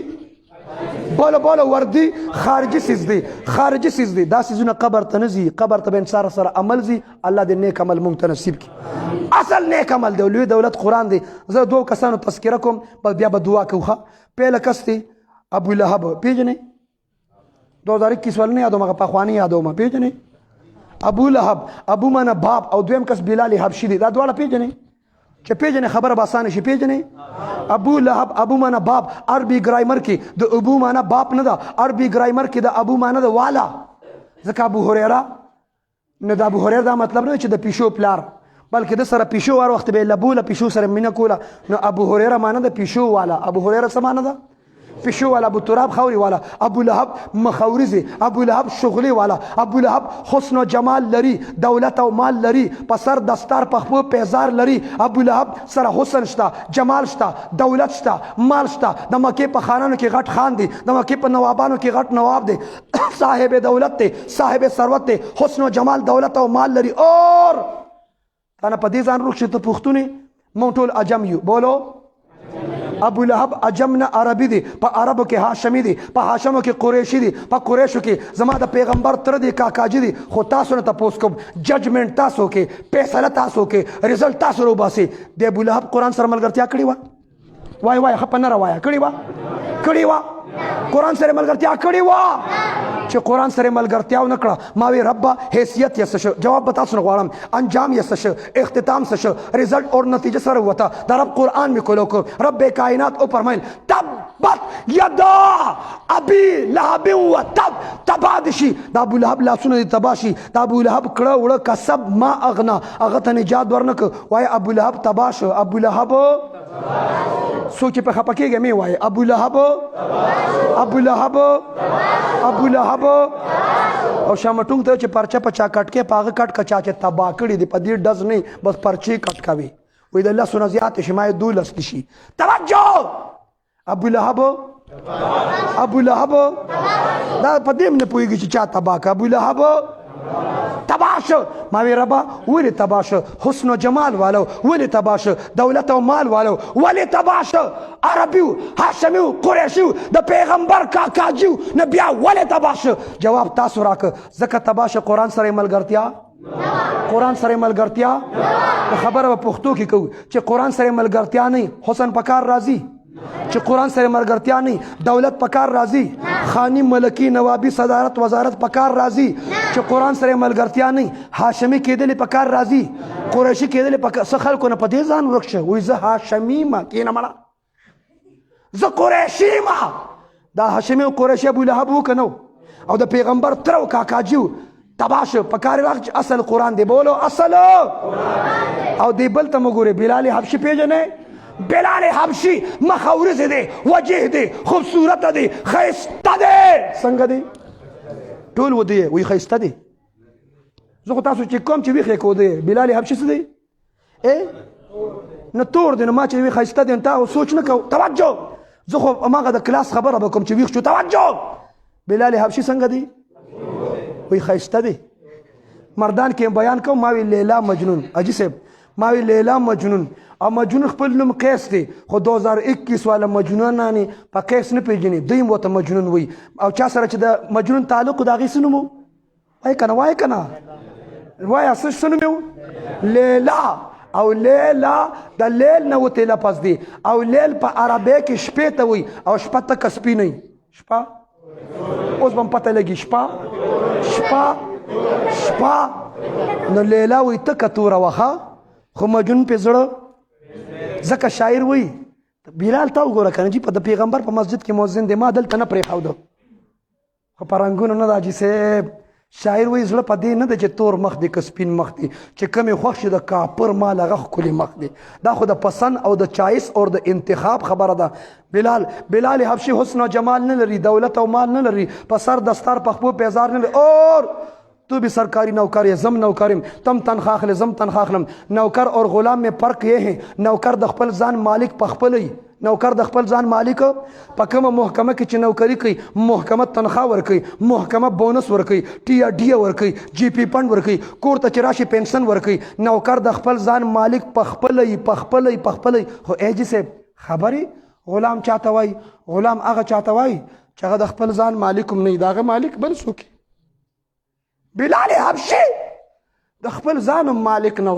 S3: بوله وردی خارجي سیز دی خارجي سیز دی دا سیزونه قبر ته نه ځي قبر ته به انسان سره عمل ځي الله دې نیک عمل مونږ ته نصیب کړي اصل نیک عمل دی لوی دولت قرآن دی زه دوو کسانو تذکره کوم بیا به دعا کوو ښه پهله کس دی ابو لهب پیژنې 2021 ول نه یادوم هغه پخواني یادوم پیژنې ابو لهب ابو معنی باپ او دویم کس بلال حبشي دی دا دواړه پیژنې چې پیژنې خبره به اسانه شي پیژنې ابو لهب ابو معنی باپ عربي ګرایمر کې د ابو معنی باپ نه ده عربي ګرایمر کې د ابو معنی د والا ځکه ابو هريره نو د ابو هريره دا مطلب نه چې د پیشو پلار بلکې د سره پیشو هر وخت به لبوله پیشو سره مینه کوله نو ابو هريره معنی د پیشو والا ابو هريره څه معنی ده پیشو والا ابو تراب خوري والا ابو لهب مخورزي ابو لهب شغلي والا ابو لهب حسن و جمال لري دولت او مال لري په سر دستار په خپل پیزار لري ابو لهب سره حسن شته جمال شته دولت شته مال شته د مکه په خانانو کې غټ خان دي د مکه په نوابانو کې غټ نواب دي صاحب دولت دي صاحب ثروت دي حسن و جمال دولت او مال لري اور انا په دې ځان روښ ته پښتوني مونږ ټول اجم یو بولو ابو لهب عجم نه عربي دي په عربو کې هاشمي دي په هاشمو کې قریشي دي په قریشو کې زما د پیغمبر تر دي کاکاجي دي خو تاسو نه تاسو کوم ججمنت تاسو کې فیصله تاسو کې رزلټ تاسو روباسي د ابو لهب قران سره ملګرتیا کړی و وای خپ نه روایا کړی و قران سره ملګرتیا کړی و چې قران سره ملګرتیا و نکړه ما وی رب حیثیت یې څه جواب بتا سن غواړم انجام یې څه اختتام څه رزلټ اور نتیجه سره وته دا رب قران می کولو کو رب کائنات او فرمایل تبت یدا ابي لهب و تبادشي دا ابو لهب لاسونه تباشي دا ابو لهب کړه وړه کسب ما اغنا هغه ته نجات ورنک وای ابو لهب تباش ابو لهب سوچ په خپکیږي می وای ابو لهب ابو لهب او شامټونګ ته چې پرچا پچا کټ کې پاغه کټ کچا چې تبا کړی دی په دې ډز نه بس پرچی کټ کوي وې د الله سونه زیات شمای دولس شي توجه ابو لهب دا په دې نه پويږي چې چا تبا کا ابو لهب تباش ما وی ربا ولی تباش حسن و جمال والو ولی تباش دولت و مال والو ولی تباش عربیو هاشمیو قریشیو د پیغمبر کاکاجیو نبیا ولی تباش جواب تاسو راک زکه تباش قران سره ملګرتیا قران سره ملګرتیا خبره په پښتو کې کو چې قران سره ملګرتیا نه حسن پکار راضی چې قران سره ملګرتیا نه دولت پکار راضی خانی ملکی نوابی صدارت وزارت پکار راضی چې قران سره ملګرتیا نه هاشمی کېدل پکار راضی قریشی کېدل پکار څه خلکو نه پدې ځان ورکشه وای زه هاشمی ما کینه مړه زه قریشی ما دا هاشمی او قریشی ابو لهب وکنو او د پیغمبر تر او کاکاجیو تباش پکار راغ اصل قران دی بولو اصل او دی بل ته وګوره بلال حبشي پیژنې بلال حبشي مخورز دی وجه دی خوبصورت دی خیسته دی څنګه دی ټول ودی وی خیسته دی زه خو تاسو چې کوم چې ویخې کو دی بلال حبشي څه دی نه تور دی نو ما چې وی خیسته دی تا سوچ نه کو توجه زه خو ماغه د کلاس خبره به کوم چې ویخ شو توجه بلال حبشي څنګه دی وی خیسته دی مردان کې بیان کوم ما وی لیلا مجنون اجي صاحب ما وی لیلا مجنون او مجنون خپل نوم قیس دی خو 2021 والا مجنونانې په قیس نه پیژني دوی هم ورته مجنون وي او چا سره چې د مجنون تعلق د هغې څه نوم و وایه که نه وایه څه نوم و لیلا او لیلا د لیل نه وتی لفظ دی او لیل په عربی کې شپې ته وي او شپه تکه سپینه شپه اوس به م پته لګي شپه نو لیلا وی تکه توره وخه خو مجنون پې زړه ځکه شاعر وی بلال تا وګوره که نه جي د پیغمبر په مسجد کې مؤذن دی ما دلته نه پرېښوده خو په رنګونو نه دا حاجي صاحب شاعر وی زړه په دې نه ده چې تور مخ دی که سپین مخ دی چې کمې خوښ شي د کاپر مال هغه ښکلي مخ دی دا خو د پسند او د چایس او د انتخاب خبره ده بلال حبشي حسن و جمال نه لري دولت او مال نه لري په سر دستار په خپو پیزار نه لري اور تو بھی سرکاری نوکر ہے زم نوکرم تم تنخواہ اخلے زم تنخواہ اخلم نوکر اور غلام میں فرق یہ ہے نوکر د خپل ځان مالک په خپل نوکر د خپل ځان مالک په کومه محکمه کې چې نوکري کوي محکمه تنخواه ورکوي محکمه بونس ورکوي ټي ورکوي جي پي فنډ ورکوي کور ته چې راشي پنشن ورکوي نوکر د خپل ځان مالک په خپل خو ایجي صاحب خبرې غلام چاته وای غلام هغه چاته وای چې هغه د خپل ځان مالک هم نه دغه مالک بل څوک بلال حبشي د خپل ځان مالک نو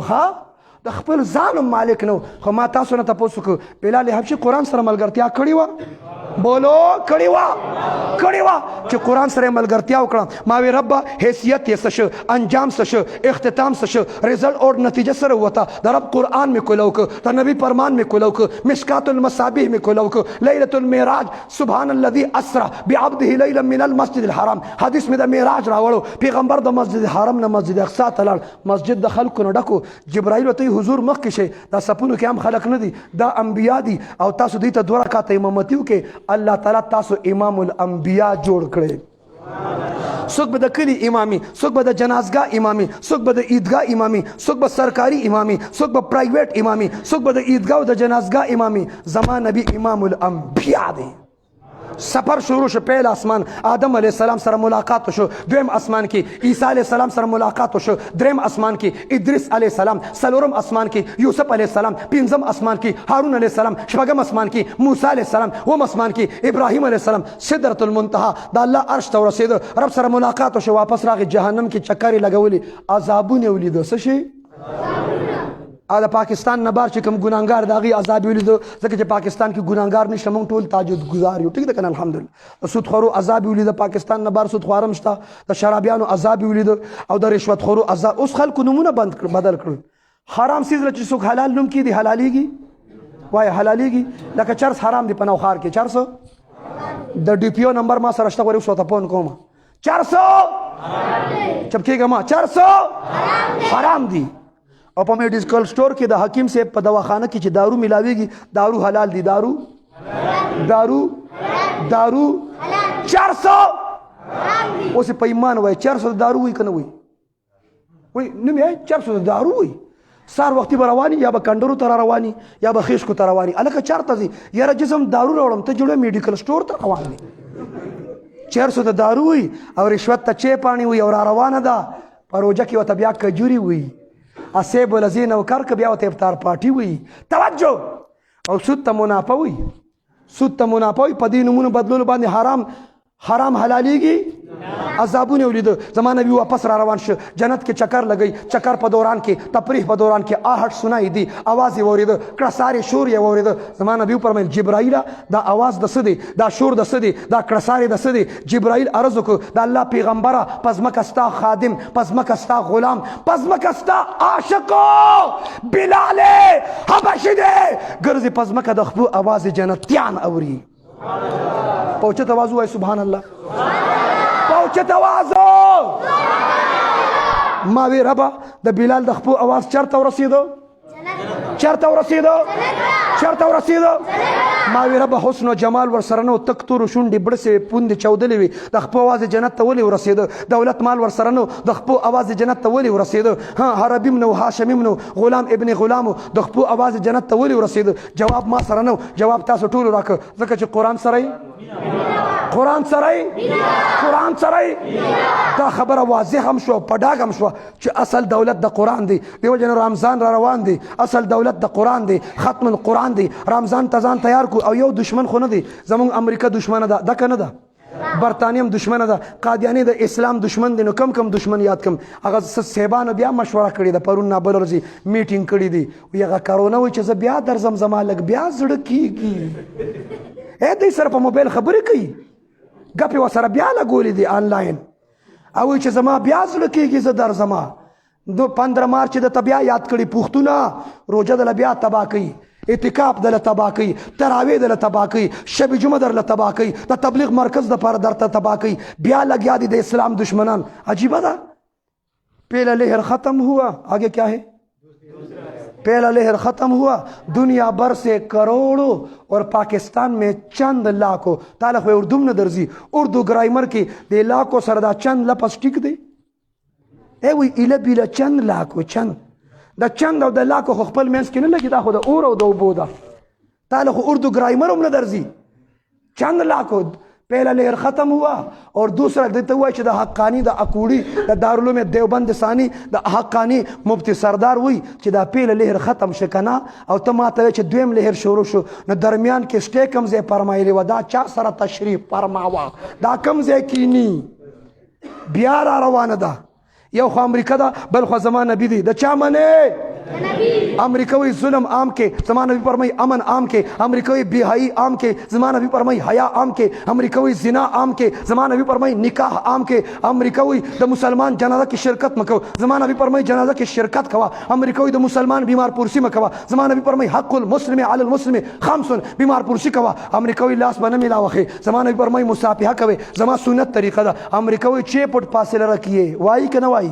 S3: د خپل ځان مالک نو خو ما تاسو نه تاسو کو بلال حبشي قرآن سره ملګرتیا کړې و بولو کړې و چې قرآن سره ملګرتیا وکړه ما وی رب حیثیت یې څه شو انجام څه شو اختتام څه شو رزلټ اور نتیجه سره وته د رب قرآن مې کولو که د نبی فرمان مې کولو که مشکات المصابیح مې کولو که لیلة المعراج سبحان الذي اسرا بعبده لیلا من المسجد الحرام حدیث مې د معراج راوړو پیغمبر د مسجد حرام نه مسجد اقصی ته لاړ مسجد د خلکو نه ډکو جبرائیل ورته حضور مخکې شئ دا سپونو کې هم خلک نه دي دا انبیا دي او تاسو دوی ته 2 رکعاته امامتي وکړئ الله تعالی تاسو امام الانبیا جوړ کړئ څوک به د کلي امامي څوک به د جنازګاه امامي څوک به د عیدګاه امامي څوک به سرکاري امامي څوک به پرایویټ امامي څوک به د عیدګاه او د جنازګاه امامي زما نبی امام الانبیا دی سفر شروع شو پہل آسمان آدم علیہ السلام سره ملاقات شو دویم آسمان کې عیسی علیہ السلام سره ملاقات شو دریم آسمان کې ادریس علیہ السلام سلورم آسمان کې یوسف علیہ السلام پنځم آسمان کې هارون علیہ السلام شپږم آسمان کې موسی علیہ السلام اوم آسمان کې ابراهیم علیہ السلام سدرۃ المنتهى د الله عرش ته ورسېد رب سره ملاقات شو واپس راغی جهنم کې چکرې لګولې عذابونه ولید څه شي د پاکستان نه بار چې کوم ګناهګار د هغې عذاب یې ولیدو ځکه چې پاکستان کې ګناهګار نشته موږ ټول تهجد ګزار یو ټیک ده که نه الحمدلله د سودخورو عذاب یې ولیده پاکستان نه بار سودخوار هم شته د شرابیانو عذاب یې ولیده او د رشوتخورو عذاب اوس خلکو نومونه بدل کړل حرام څیز له چې څوک حلال نوم کړي حلالېږي وایه حلالېږي لکه چرس حرام دی په نوښار کې چرس د ډي پي او نمبر ما سره شته غواړي اوس ورته فون کوم چرسو چپ کېږه ما چرسو حرام دی او په میډیکل سٹور کې د حکیم صاحب په دواخانه کې چې دارو ملاویږي دارو حلال دي دارو 400 اوس په ایمان وای 400 دارو وای کنه وای نو مې 400 دارو وای سار وختي به رواني یا به کندرو ته رواني یا به خیشکو ته رواني الکه چارته ځي یاره جسم دارو راوړم ته جوړه میډیکل سٹور ته روان دي 400 د دارو وای او رشوت ته چې پانی وای او را روانه ده پروژه کې وته بیا کجوري وای اسیب ولذي نوکر که بیا ورته افطار پارټي وي توجه او سود ته منافع وي په دې نومونو بدلولو باندې حرام حلالېږي عذابونه ولیده زما نبي واپس را روان شو جنت کې چکر لګی چکر په دوران کې تفریح په دوران کې آهټ سنای دی आवाज یې واورېده کړسارې شور یې واورېده زما نبي وفرمیل جبرائیل دا آواز د څه دی دا شور د څه دی دا کړسارې د څه دی جبرائیل عرض وکړو د الله پیغمبره په ځمکه ستا خادم په ځمکه ستا غلام په ځمکه ستا عاشق بلال حبشي دی ګرځي په ځمکه د خپلو آواز جنتیان اوري پوچت آواز وای سبحان الله پوچت آواز ما وی ربا د بلال د خپل आवाज چرته ورسېدو ما وی ربا حسن او جمال ور سره نو تک تور شونډې بړسې پوندې چودلې وي د خپل आवाज جنت ته ولې ورسېدو دولت مال ور سره نو د خپل आवाज جنت ته ولې ورسېدو ها عربي نو هاشمي نو غلام ابن غلام د خپل आवाज جنت ته ولې ورسېدو جواب ما سره نو جواب تاسو ټول راک ځکه چې قران سره قرآن سره قرآن سره دا خبره واضح هم شو په ډاګ هم شو چې اصل دولت د قرآن دی. دیو جن رمضان را روان دی، اصل دولت د قرآن دی، ختم القرآن دی. رمضان ته ځان تیار کو. او یو دشمن خو نه دی زمونږ امریکا دشمنه ده، دکه نه ده. برطانیه هم دشمنه ده، قادیانی د اسلام دشمن دی. نو کم کم دشمن یاد کم. هغه صاحبانو بیا مشوره کړې ده، پرون نه بل ورځې میټینګ کړی دی. وی هغه کرونا وایي چې زه بیا درځم، زما لږ بیا زړه کېږي. دوی سره په موبایل خبرې کوي، ګپې ورسره بیا لګولې دي آنلاین. او وایي چې زما بیا زړه کېږي زه درځم. 15 مارچ د ته بیا یاد کړي پوښتونه، روژه دله بیا تباه کوي، اعتکاف دله تباه کوي، تراویح دله تباه کوي، شب جمعه درله تباه کوي، د تبلیغ مرکز دپاره درته تباه کوي. بیا لګیا دي د اسلام دشمنان. عجیبه ده. پہلا لہر ختم ہوا، آگے کیا ہے؟ پہلا لہر ختم ہوا، دنیا بھر سے کروڑوں اور پاکستان میں چند لاکھوں. تعالی خو اردو نه درځي، اردو ګرامر کې د لاکھوں سره دا چند لفظ ټیک دی. وی ایله بیله چند لاکھوں، چند د چند او د لاکھو خو خپل منځ کې نه لګي، دا خو د اور او د اوبو ده. تعالی خو اردو ګرامر هم نه درځي. چند لاکھوں پہلا لہر ختم ہوا. اور دوسرا دیتے ہوا چې د حقانی د اکوڑی د دارالعلوم دیوبند ثانی د حقانی مفتی سردار وی چې دا پہلا لہر ختم شکنه او ته ماته چې دویم لہر شروع شو. نو درمیان کې سټې کم ځای فرمایلی و، دا چا سره تشریف فرماوه، دا کم ځای کینی بیا را روانه ده. یو خو امریکا ده، بل خو زما نبی دی. د چا منې؟ امریکا وی ظلم عام کې، زما نبی فرمای امن عام کې. امریکا وی بېحیايي عام کې، زما نبی فرمای حیا عام کې. امریکا وی زنا عام کې، زما نبی فرمای نکاح عام کې. امریکا وی د مسلمان جنازه کې شرکت مکو، زما نبی فرمای جنازه کې شرکت کوا. امریکا وی د مسلمان بیمار پرسی مکوا، زما نبی فرمای حق المسلم علی المسلم خمس، بیمار پرسی کوا. امریکا وی لاس باندې ملاوخه، زما نبی فرمای مصافحه کوي، زما سنت طریقه ده. امریکا وی 6 فٹ فاصله رکھیے. وای کنه وای؟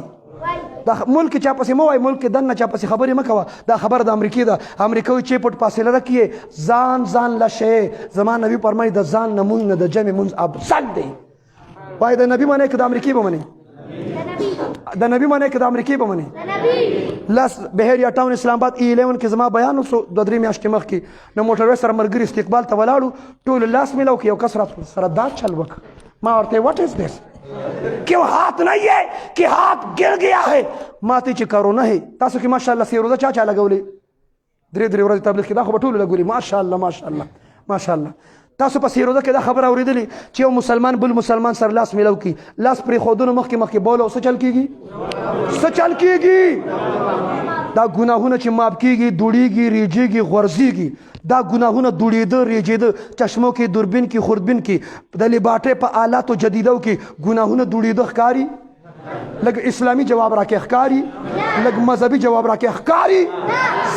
S3: دا ملک چا پسې مو وای، ملک دنه چا پسې خبرې مکوه. دا خبر د امریکې ده. امریکا وی 6 فٹ فاصله رکھیے. ځان لشه، زما نبی فرمای د ځان نمون نه د جمع منځ افضل دی. وای د نبی باندې که د امریکې به منې، د نبی باندې که د امریکې به منې. لاس بهریا ټاون اسلام آباد E11 کې زما بیان وسو 2-3 میاشتې مخکې. نو موټروي سره ملګري استقبال ته ولاړو، ټول لاس میلاو کې یو کس را سره دا چل وکړ. ما ورته واټ از دس، کیوں ہاتھ نہیں ہے کہ ہاتھ گر گیا ہے؟ ماته چې کرونا ہے تاسو کې ماشاءالله سی روزه چا لګولې 3 ورځې تبلیغ کې دا خو په ټولو لګولې. ماشاءالله ماشاءالله ماشاءالله. تاسو په سی روزه کې دا خبر اوریدلې چې یو مسلمان بل مسلمان سره لاس میلاو کی، لاس پرې خودونو مخکې بولو څه چل کیږي؟ څه چل کیږي؟ دا ګناهونه چې ماف کیږي، دوړیږي، ریجیږي، غورځیږي. دا ګناهونه دوړېده ریجېده، چشمو کې، دوربین کې، خوردبین کې، د لیباټرۍ په آلاتو جدیدو کې ګناهونه دوړېده ښکاري. لږ اسلامي جواب راکې ښکاري، لږ مذهبي جواب راکې ښکاري.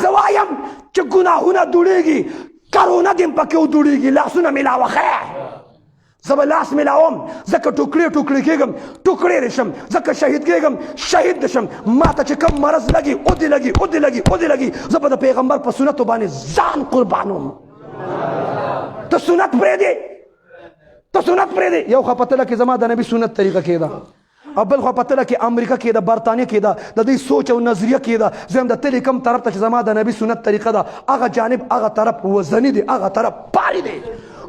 S3: زه وایم چې ګناهونه دوړېږي، کرونا دې پکې ودوړېږي. لاسونه میلاوخه، زه به لاس میلاوم، ځکه ټوکړې ټوکړې کېږم، ټوکړې دې شم، ځکه شهید کېږم، شهید دې شم. ما ته چې کوم مرض لګي او دې لګي او دې لګي او دې لګي، زه به د پیغمبر په سنتو باندې ځان قربانوم. ته سنت پرېږدې، ته سنت پرېږدې. یو خوا په تله کې زما د نبي سنت طریقه کې ده، او بل خوا په تله کې امریکا کې ده، برطانیه کې ده، د دوی سوچ او نظریه کې ده. زه هم د تلې کوم طرف ته چې زما د نبي سنت طریقه ده، هغه جانب هغه طرف وزني دی، هغه طرف پاري دی.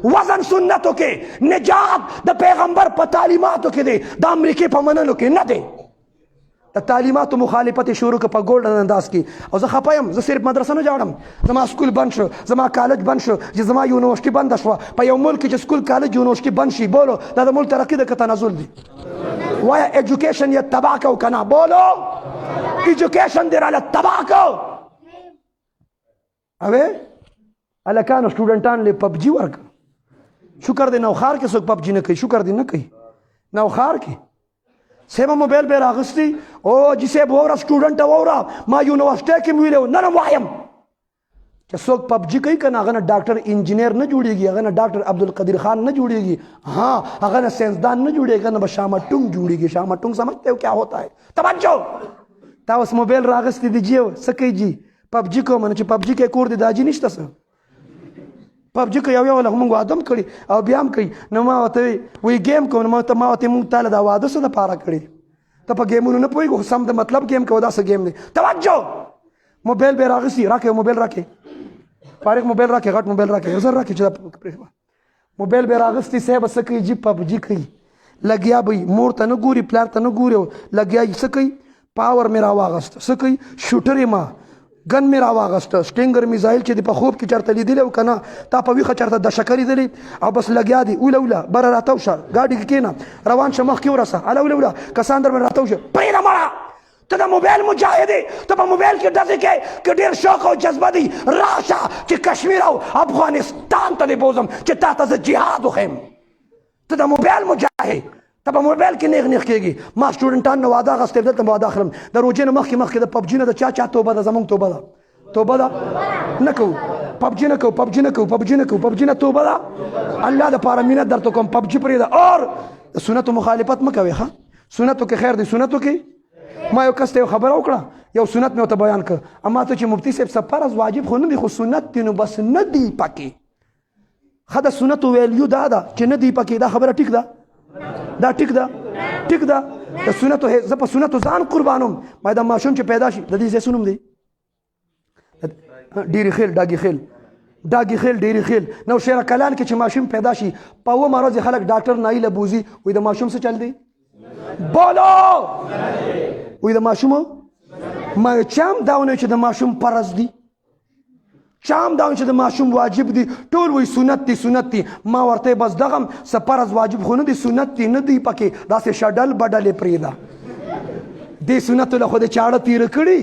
S3: وزن سنتو کې نجات د پیغمبر په تعلیماتو کې دی، د امریکې په منلو کې نه دی. د تعلیماتو مخالفت شروع په ګولډن انداز کې. او زه خفه یم، زه صرف مدرسه نه جوړم، زما سکول بند شو، زما کالج بند شو، چې زما یونیورسټي بنده شوه. په یو ملک کې چې سکول کالج یونیورسټي بند شي، بولو دا د ملک ترقي ده که تنزل دی؟ وایه ایجوکیشن یې تباه کو که نه؟ بولو ایجوکیشن دې راله تباه کو. اوې هلکانو سټوډنټان له پبجي ورکړه. شکر دی نوخار کې څوک پبجي نه کوي، شکر دی نه کوي نوخار کې. صاحب موبایل به راغستی، او جی صاحب وره سټوډنټ وره ما یونیورسټۍ کې مې ویلی نن هم وایم چې څوک پبجي کوي که نه هغه نه ډاکټر انجینیر نه جوړېږي، هغه نه ډاکټر عبدالقدیر خان نه جوړېږي، ها هغه نه سائنسدان نه جوړېږي، هغه نه به شامټونګ جوړېږي. شامټونګ سمجھتے ہو کیا ہوتا ہے؟ توجہ. تا اوس موبایل راغستی دی جی څه کوي جی؟ پبجي کوم. نه چې پبجي کې کور دی دا جي نشته څه پبجي کوي. یو له موږ واده هم کړي او بیا هم کوي. نو ما ورته وی ګیم کوم، نو ما ورته موږ تاله دا واده څه دپاره کړي؟ ته په ګیمونو نه پوهېږو، سم د مطلب ګیم کوه، دا څه ګیم دی؟ توجه. موبایل به یې راغسي، راکې موبایل راکې، فارغ موبایل راکې، غټ موبایل راکې، زر راکې چې دا موبایل به راغستی صاحب څه کوي جی پبجي کوي لګیا به مور ته نه ګوري پلار ته نه ګوري لګیا څه کوي پاور مې راواغست څه کوي شوټر ما ګن مې راواغسته سټینګر میزایل چې د په خوب کې چېرته لیدلی او که نه تا په ویښه چېرته د شکر لیدلی او بس لګیا دي اوله اوله بره راتاو شه ګاډي کې کښېنه روان شه مخکې ورسه هله اوله اوله کسان در باندې راتاو شه پرېږده مړه ته د موبایل مجاهد یې ته په موبایل کې ډزې کوې که ډېر شوق او جذبه دی راشه چې کشمیر او افغانستان ته دې بوځم چې تا ته زه جهاد وښیم ته د موبایل مجاهد ته په موبایل کې نیغ نیغ کېږي ما سټوډنټان نه واده اخیستی دلته مې واده اخلم د روژې نه مخکې د پبجي نه د چا توبه ده زموږ توبه ده توبه ده نه کوو پبجي نه کوو پبجي نه کوو پبجي نه کوو پبجي نه توبه ده الله دپاره مینت درته کوم پبجي پرېږده اور د سنتو مخالفت مه کوې ښه سنتو کې خیر دی سنتو کې ما یو کس ته یو خبره وکړه یو سنت مې ورته بیان کړ اما ته چې مفتي صاحب څه فرض واجب خو نه دی خو سنت دی نو بس نه دی پکې ښه د سنتو ویلیو دا ده چې نه دی پکې دا خبره ټیک ده دا ټیک ده ټیک ده د سنتو زه په سنتو ځان قربانوم ما دا ماشوم چې پیدا شي د دې ځای څه نوم دی ډېرې خیل ډاګي خیل ډاګي خیل ډېرې خیل نو شیره کلان کې چې ماشوم پیدا شي په اومه ورځ خلک ډاکټر نایله بوزي وایي د ماشوم څه چل دی بولو وایي د ماشوم ما چام دا ونه چې د ماشوم فرض دی چام دا چې د ماشوم واجب دی ټول وایي سنت دی سنت دی ما ورته بس دغه څه فرض واجب خو نه دی سنت دی نه دی پکې داسې شډل بډلې پرېږده دې سنتو له خو د چاړه تېره کړي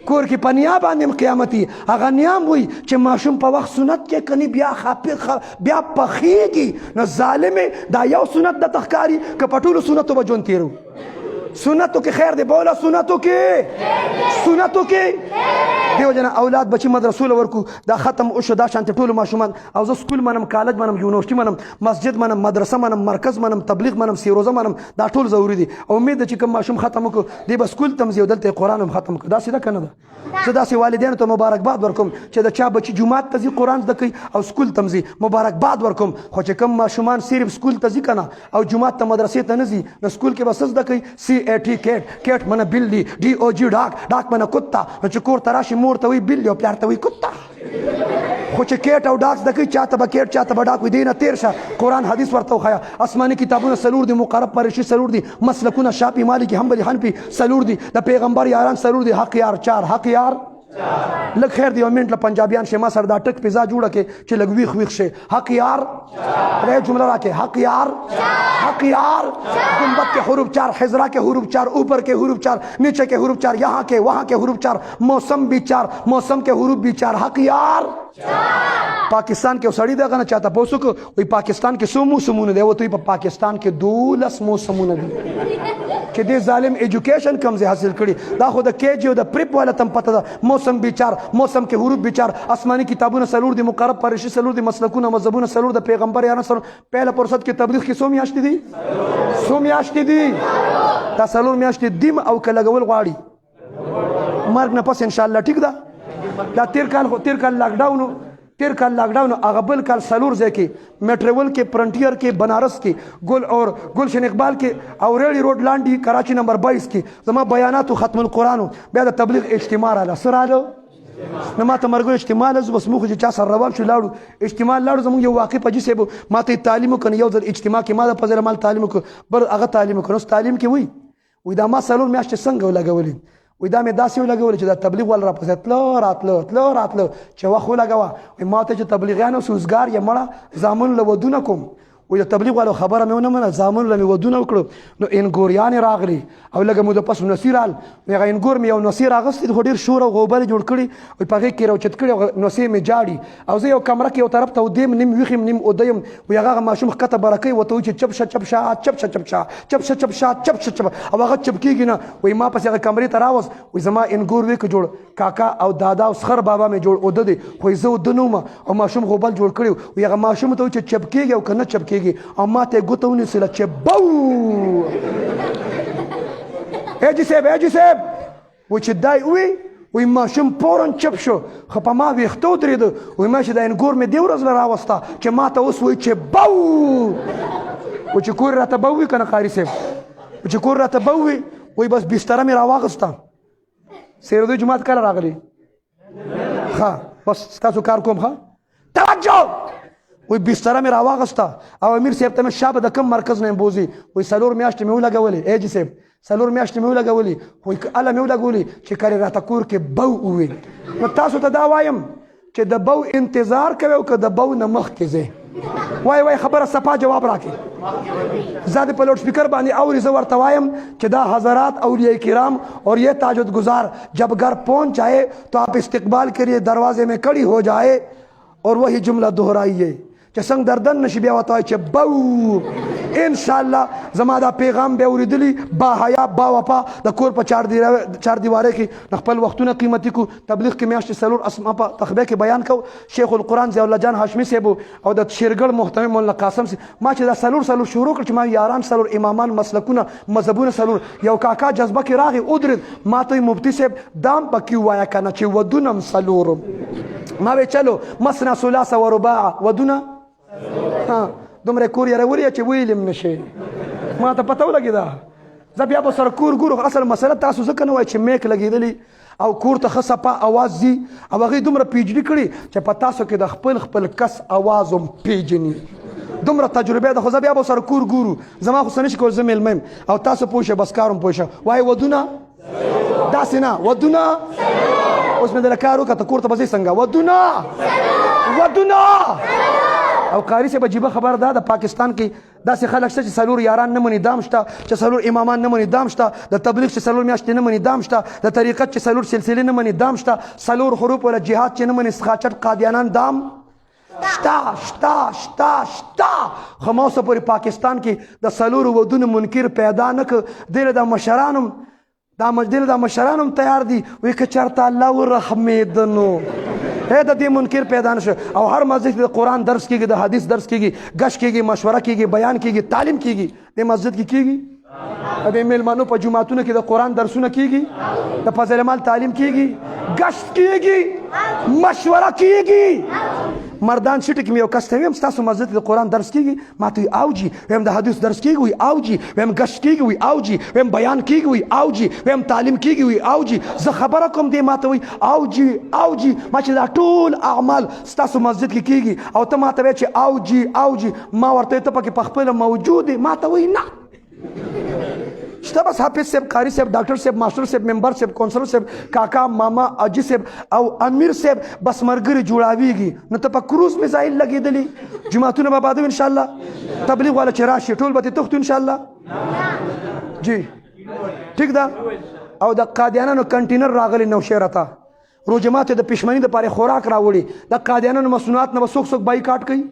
S3: کور کې په نیا باندې قیامتي هغه نیام وي چې ماشوم په وخت سنت کې کني بیا پخېږي نو ظالمې دا یو سنت د تخکاري که په ټولو سنتو به ژوند تېرو سنتو کې خیر دی بوله سنتو کې سنتو کې دیو جنا اولاد بچی مدرسو له ورکو دا ختم وشو دا شانتي ټولو ماشومان او زه سکول منم کالج منم یونیورسټي منم مسجد منم مدرسه منم مرکز منم تبلیغ منم سیروزه منم دا ټول ضروري دي امید ده چې کوم ماشوم ختم وکړو دی به سکول تم ځي او دلته قرآن هم ختم کړو داسې ده که نه ده زه داسې والدینو ته مبارکباد ورکوم چې د چا بچي جومات ته ځي قرآن زده کوي او سکول ته ځي مبارکباد ورکوم خو چې کوم ماشومان صرف سکول ته ځي که نه او جومات ته مدرسې ته نه ځي نو سکول کې به څه زده کوي CAT کیټ منه بلی DOG ډاک منه کتا نو چې کور ته راشي مور ته وایي بلی او پلار ته وایي کتا خو چې کیټ او ډاک زده کوي چاته به کیټ چاته به ډاک وي دې نه تېر شه قرآن حدیث ورته وښیه آسماني کتابونه څلور دي مقرب پریشي څلور دي مسلکونه شافعي مالکي حنبلي حنفي څلور دي د پیغمبر یاران څلور دي حق یار 4 حق یار لږ خیر دی یو منټ له پنجابیان شي ما سره دا ټک پیزا جوړه کې چې لږ ویښ ویښ شي حق یار خدای جمله راکې حق یار حق یار گنبد کے حروف 4 حجرہ کے حروف 4 اوپر کے حروف 4 نیچے کے حروف 4 یہاں کے وہاں کے حروف 4 موسم بھی 4 موسم کے حروف بھی 4 حق یار پاکستان کې وسړی دغه نه چاته پوسو کو وي پاکستان کې څو موسمونه دی وته په پاکستان کې 12 موسمونه دي چې دې ظالم ایجوکیشن کم ځای حاصل کړي دا خو د KG او د پریپ والا تم پته ده موسم بھی 4 موسم کې حروف بھی 4 آسمانی کتابونه څلور دي مقرب پریشي څلور دي مسلکونه مذهبونه څلور د پیغمبر یاران څلور پهله فرصت کې تبلیغ کې څو میاشتې دي څو میاشتې دي دا څلور میاشتې دیم او که لګول غواړي مرګ نه پس انشاءالله ټیک ده دا تیر کال لاکډاون هغه بل کال څلور ځای کې میټرول کې فرنټیر کې بنارس کې ګل اور گلشن اقبال کې او ریلی روډ لاندې کراچي نمبر 22 کې زما بیاناتو ختم القرآن بیا د تبلیغ اجتماع راله څه راله نو ما ته مرګو اجتماع لزو بس موږ چې چا سره روان شو لاړو اجتماع لاړو زموږ یو واقع په جسیب ما ته تعلیم وکړ یو ځل اجتماع کې ما د فضل مال تعلیم وکړ بل هغه تعلیم وکړ نو تعلیم کې وي دا ما څلور میاشتې څنګه ولګولې وای دا مې داسې ولګول چې دا تبلیغ ول راپسې تله راتله چې وخت ولګوه وایي ما ته چې تبلیغیانو سوزګار یې مړه زامن له ودونه کوم وایي د تبلیغ والو خبره مې ونه منله زامنو له مې ودونه وکړو نو انګوریانې راغلي او لږه موده پس نصیر رال نو هغه انګور مې یو نصیر اغوستی خو ډېر شور او غوبل جوړ کړي وایي په هغې کې راوچت کړي او نصیر مې جاړي او زه یو کمره کې یو طرف ته ودیم نیم ویښ یم نیم اوده یم وایي هغه ماشوم ښکته بره کوي ورته وایي چې چپ شه چپ شه چپ شه چپ شه چپ شه چپ شه چپ شه چپ او هغه چپ کېږي نه وایي ما پسې هغه کمرې ته راوست وایي زما انګور ویکه جوړ کاکا او دادا او سخر بابا مې جوړ اوده دی خو زه اوده نه وم او ماشوم غوبل جوړ کړی وایي هغه ماشوم ته وایي چې چپ کېږي او که نه چپ کېږي او ما ته ګوته ونیسله چې بو حاجي صاحب و چې دای وی ماشوم فورن چپ شو خو په ما ویښته ودرېده وایي ما چې دا انګور مې دې ورځ له راوسته چې ما ته اوس وایي چې بو و چې کور راته به ووي که نه قاري صاحب و چې کور راته به ووي وایي بس بستره مې راواغسته سیرودی جومات کله راغلی ښه بس ستاسو کار کوم ښه توجه وی بستره مې راواغسته او امیر صاحب ته مې شابه د کم مرکز نه بوزي وی 4 میاشتې مې ولګولې ایجي صاحب 4 میاشتې مې ولګولې وی اله مې ولګولې چې کاري راته کور کې بو وویل نو تاسو ته دا وایم چې د بو انتظار کوي او که د بو نه مخکې ځئ وای خبره صفا جواب راکړي زه د په لوډ سپیکر باندې اوري زه ورته وایم چې دا حضرات اولیاء کرام اور یہ تاجد گزار جب گھر پہنچ جائے تو آپ استقبال کریے دروازے میں کھڑی ہو جائے اور وہی جملہ دہرائیے چې څنګه دردن نشي بیا وته چې بو ان شاء الله زما دا پیغام به اوریدلی با حیا با وفا د کور په چار دیواره کې خپل وختونه قیمتي کو تبلیغ کې میاشتې سلور اسما په تخبه کې بیان کو شیخ القرآن ضیاء الله جان هاشمي صاحب او د شیرګل محترم مولانا قاسم ما چې دا سلور شروع کړ چې ما یاران سلور امامان مسلکونه مذهبونه سلور یو کاکا جذبه کې راغی ودرید ما ته مفتی صاحب دام پکې وایا کنه چې ودونم سلور ما وی چلو مسنا ثلاثه ورباع ودونه دومره کور یې راولي چې ویلم نشي ما ته پته ولګېده زه بیا به سره کور ګورو اصل مسله تاسو ځکه نه وایي چې میک لګېدلی او کور ته ښه صفا اواز ځي او هغې دومره پیجني کړي چې په تاسو کې د خپل کس اواز هم پیژني دومره تجربه ده خو زه بیا به سره کور ګورو زما خو څه نشي کولی زه میلمه یم او تاسو پوه شئ بس کار هم پوه شه وایي ودونه داسې نه ودونه اوس مې دله کار وکړه ته کور ته به ځئ څنګه ودونه او قاری صاحب عجیبه خبر ده د پاکستان کې داسې خلک شته چې څلور یاران نه مني دام شته چې څلور امامان نه مني دام شته د تبلیغ چې څلور میاشتې نه مني دام شته د طریقت چې څلور سلسلې نه مني دام شته څلور حروف ولا جهاد چې نه مني سخاچټ قادیانان دام شته خو ما اوسه پورې پاکستان کې د څلورو ودونو منکر پیدا نه کړ دله د مشرانم تیار دي وی که چېرته الله ورحمېدنو د دې منکر پیدا نشو او هر مسجد کې د قرآن درس کېږي د حدیث درس کېږي گشت کېږي مشوره کېږي بیان کېږي تعلیم کېږي د مسجد کې کېږي د میلمانو په جوماتونو کې د قرآن درسونه کېږي د فضل مال تعلیم کېږي گشت کېږي مشوره کېږي مردان شټ کې مې یو کس ته ویم ستاسو مسجد د قرآن درس کېږي ما ته وي او جي ویم د حدیث درس کېږي وي او جي ویم گشت کېږي وي او جي ویم بیان کېږي وي او جي ویم تعلیم کېږي وي او جي زه خبره کوم دی ما ته وي او جي ما چې دا ټول اعمال ستاسو مسجد کې کېږي او ته ما ته وایې چې او جي ما ورته ته پکې پخپله موجود دی ما ته وایي نه شته بس حافظ صاحب قاری صاحب ډاکټر صاحب ماسټر صاحب ممبر صاحب کونسلر صاحب کاکا ماما اجي صاحب او امیر صاحب بس مرګري جوړاویږي نو ته په کروز میزایل لګېدلی جماعتونه به بادو انشاءالله تبلیغ والا چې راشي ټول به تښتو انشاءالله جی ټیک ده او د قادیانانو کنټینر راغلی نوشهره ته روجمات د پښمنۍ دپاره خوراک راوړي د قادیانانو مصنوعات نه به څوک بایکاټ کوي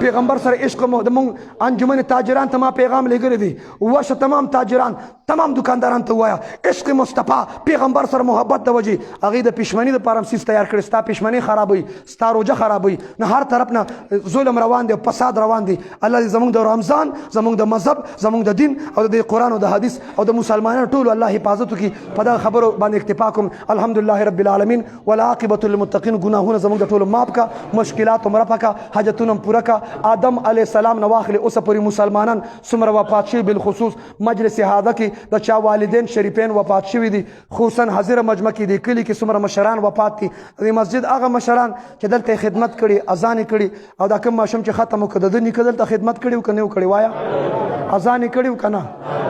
S3: پیغمبر سره عشق مو د مونږ انجمن تاجران ته ما پیغام لګلی دی وشه تمام تاجران تمام دکانداران ته وایا عشق مصطفی پیغمبر سره محبت د وجې هغې د پښمنۍ دپاره هم سیز تیار کړي ستا پښمنۍ خرابوي ستا روجه خرابوي نه هر طرف نه ظلم روان دی او فساد روان دی الله دې زموږ د رمضان زموږ د مذهب زموږ د دین او د قرآن او د حدیث او د مسلمانانو ټولو الله حفاظت وکړي په دغه خبرو باندې اکتفا کوم الحمدلله رب العالمین والعاقبة للمتقین ګناهونه زموږ د ټولو معاف کا مشکلات هم رفع کا حاجتونه هم پوره کا آدم علیه السلام نه واخلې اوسه پورې مسلمانان څومره وفات شوي بالخصوص مجلس هاده کې د چا والدین شریفین وفات شوي دي خصوصا حاضره مجمع کې د کلي کې څومره مشران وفات دي د مسجد هغه مشران چې دلته خدمت کړي اذان کړي او دا کوم ماشوم چې ختم وکړ د نیکه دلته خدمت کړي او کنه کړي وایا اذان کړي او کنه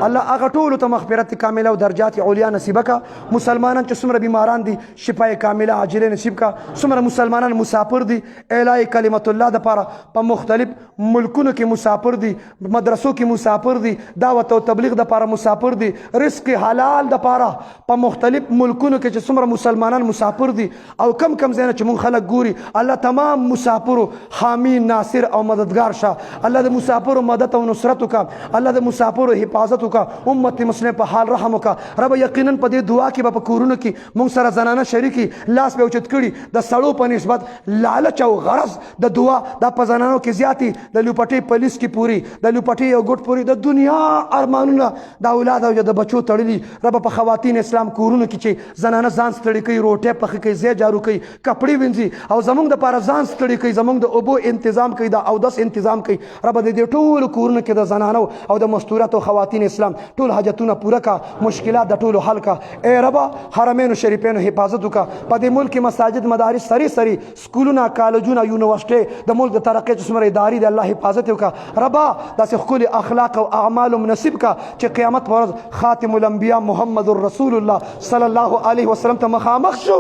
S3: الله هغه ټول ته مغفرت کامله او درجات علیا نصیب کا مسلمانان چې څومره بیماران دي شفای کامله عاجله نصیب کا څومره مسلمانان مسافر دي اعلی کلمت الله د پاره په مختلف ملکونو کې مسافر دي مدرسو کې مسافر دي دعوت او تبلیغ د پاره مسافر دي رزق حلال د پاره په مختلف ملکونو کې چې څومره مسلمانان مسافر دي او کم ځای نه چې مونږ خلک ګوري الله تمام مسافرو حامی ناصر او مددگار شه الله د مسافرو مدد او نصرت وکړه الله د مسافرو حفاظت وکړه امت مسلم په حال رحم وکړه رب یقینا په دې دعا کې په کورونو کې مونږ سره زنانه شریکي لاس به اوچت کړي د سړو په نسبت لالچ او غرض د دعا د په زنانو کې زیاتی د لوپټۍ پولیس کې پوری د لوپټۍ او ګټ پوری د دنیا ارمانونه د اولاد او د بچو تړلي رب په خواتین اسلام کورونو کې چې زنانه ځان ستړي کوي روټه پخې کوي زی جارو کوي کپړې وینځي او زمونږ د پاره ځان ستړي کوي زمونږ د اوبو تنظیم کوي د اودس تنظیم کوي رب دې ټول کورونو کې د زنانو او د مستورات او خواتین اسلام ټول حاجتونه پوره کا مشکلات د ټولو حل کا اے ربا حرمین شریفین حفاظت کا په دې ملک مساجد مدارس سری سکولونه کالجونه یونیورسيټي د ملک د ترقی څومره ادارې د الله حفاظت وکا ربا داسې خپل اخلاق او اعمال مناسب کا چې قیامت پر ورځ خاتم الانبیاء محمد رسول الله صلی الله علیه وسلم ته مخامخ شو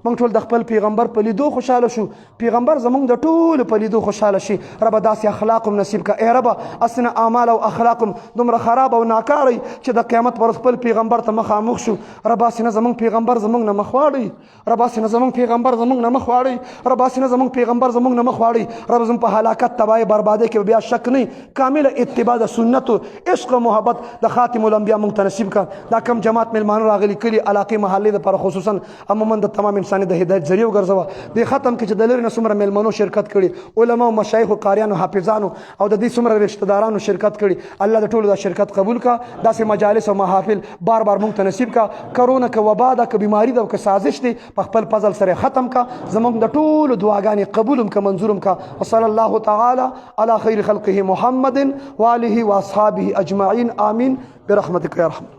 S3: موږ ټول د خپل پیغمبر په لیدو خوشاله شو پیغمبر زموږ د ټول په لیدو خوشاله شي رب داسې اخلاق نصیب کا اے رب اسنه اعمال او اخلاق دومره خراب او ناکاري چې د قیامت پر خپل پیغمبر ته مخامخ شو رب اسنه زموږ پیغمبر زموږ نه مخواړي رب اسنه زموږ پیغمبر زموږ نه مخواړي رب اسنه زموږ پیغمبر زموږ نه مخواړي رب زموږ په هلاکت تباہی بربادي کې بیا شک نه کامل اتباع د سنت عشق محبت د خاتم الانبیاء موږ ته نصیب کا دا کم جماعت ملمانو راغلي کلی علاقې محلې د پر خصوصا عموما د تمام انسان د هدایت ذریعہ وګرځوا د ختم کې چې د لری نه څومره ملمنو شرکت کړي علما او مشایخ او قاریانو حافظانو او د دې څومره رشتہ دارانو شرکت کړي الله د ټولو د شرکت قبول کا داسې مجالس او محافل بار بار مونږ ته نصیب کا کرونا ک وبا د ک بیماری د ک سازش دي په خپل فضل سره ختم کا زمونږ د ټولو دعاګانې قبولم ک منظورم کا وصلی الله تعالی علی خیر خلقه محمد و آله و اصحابه اجمعین آمین برحمتک یا رحمت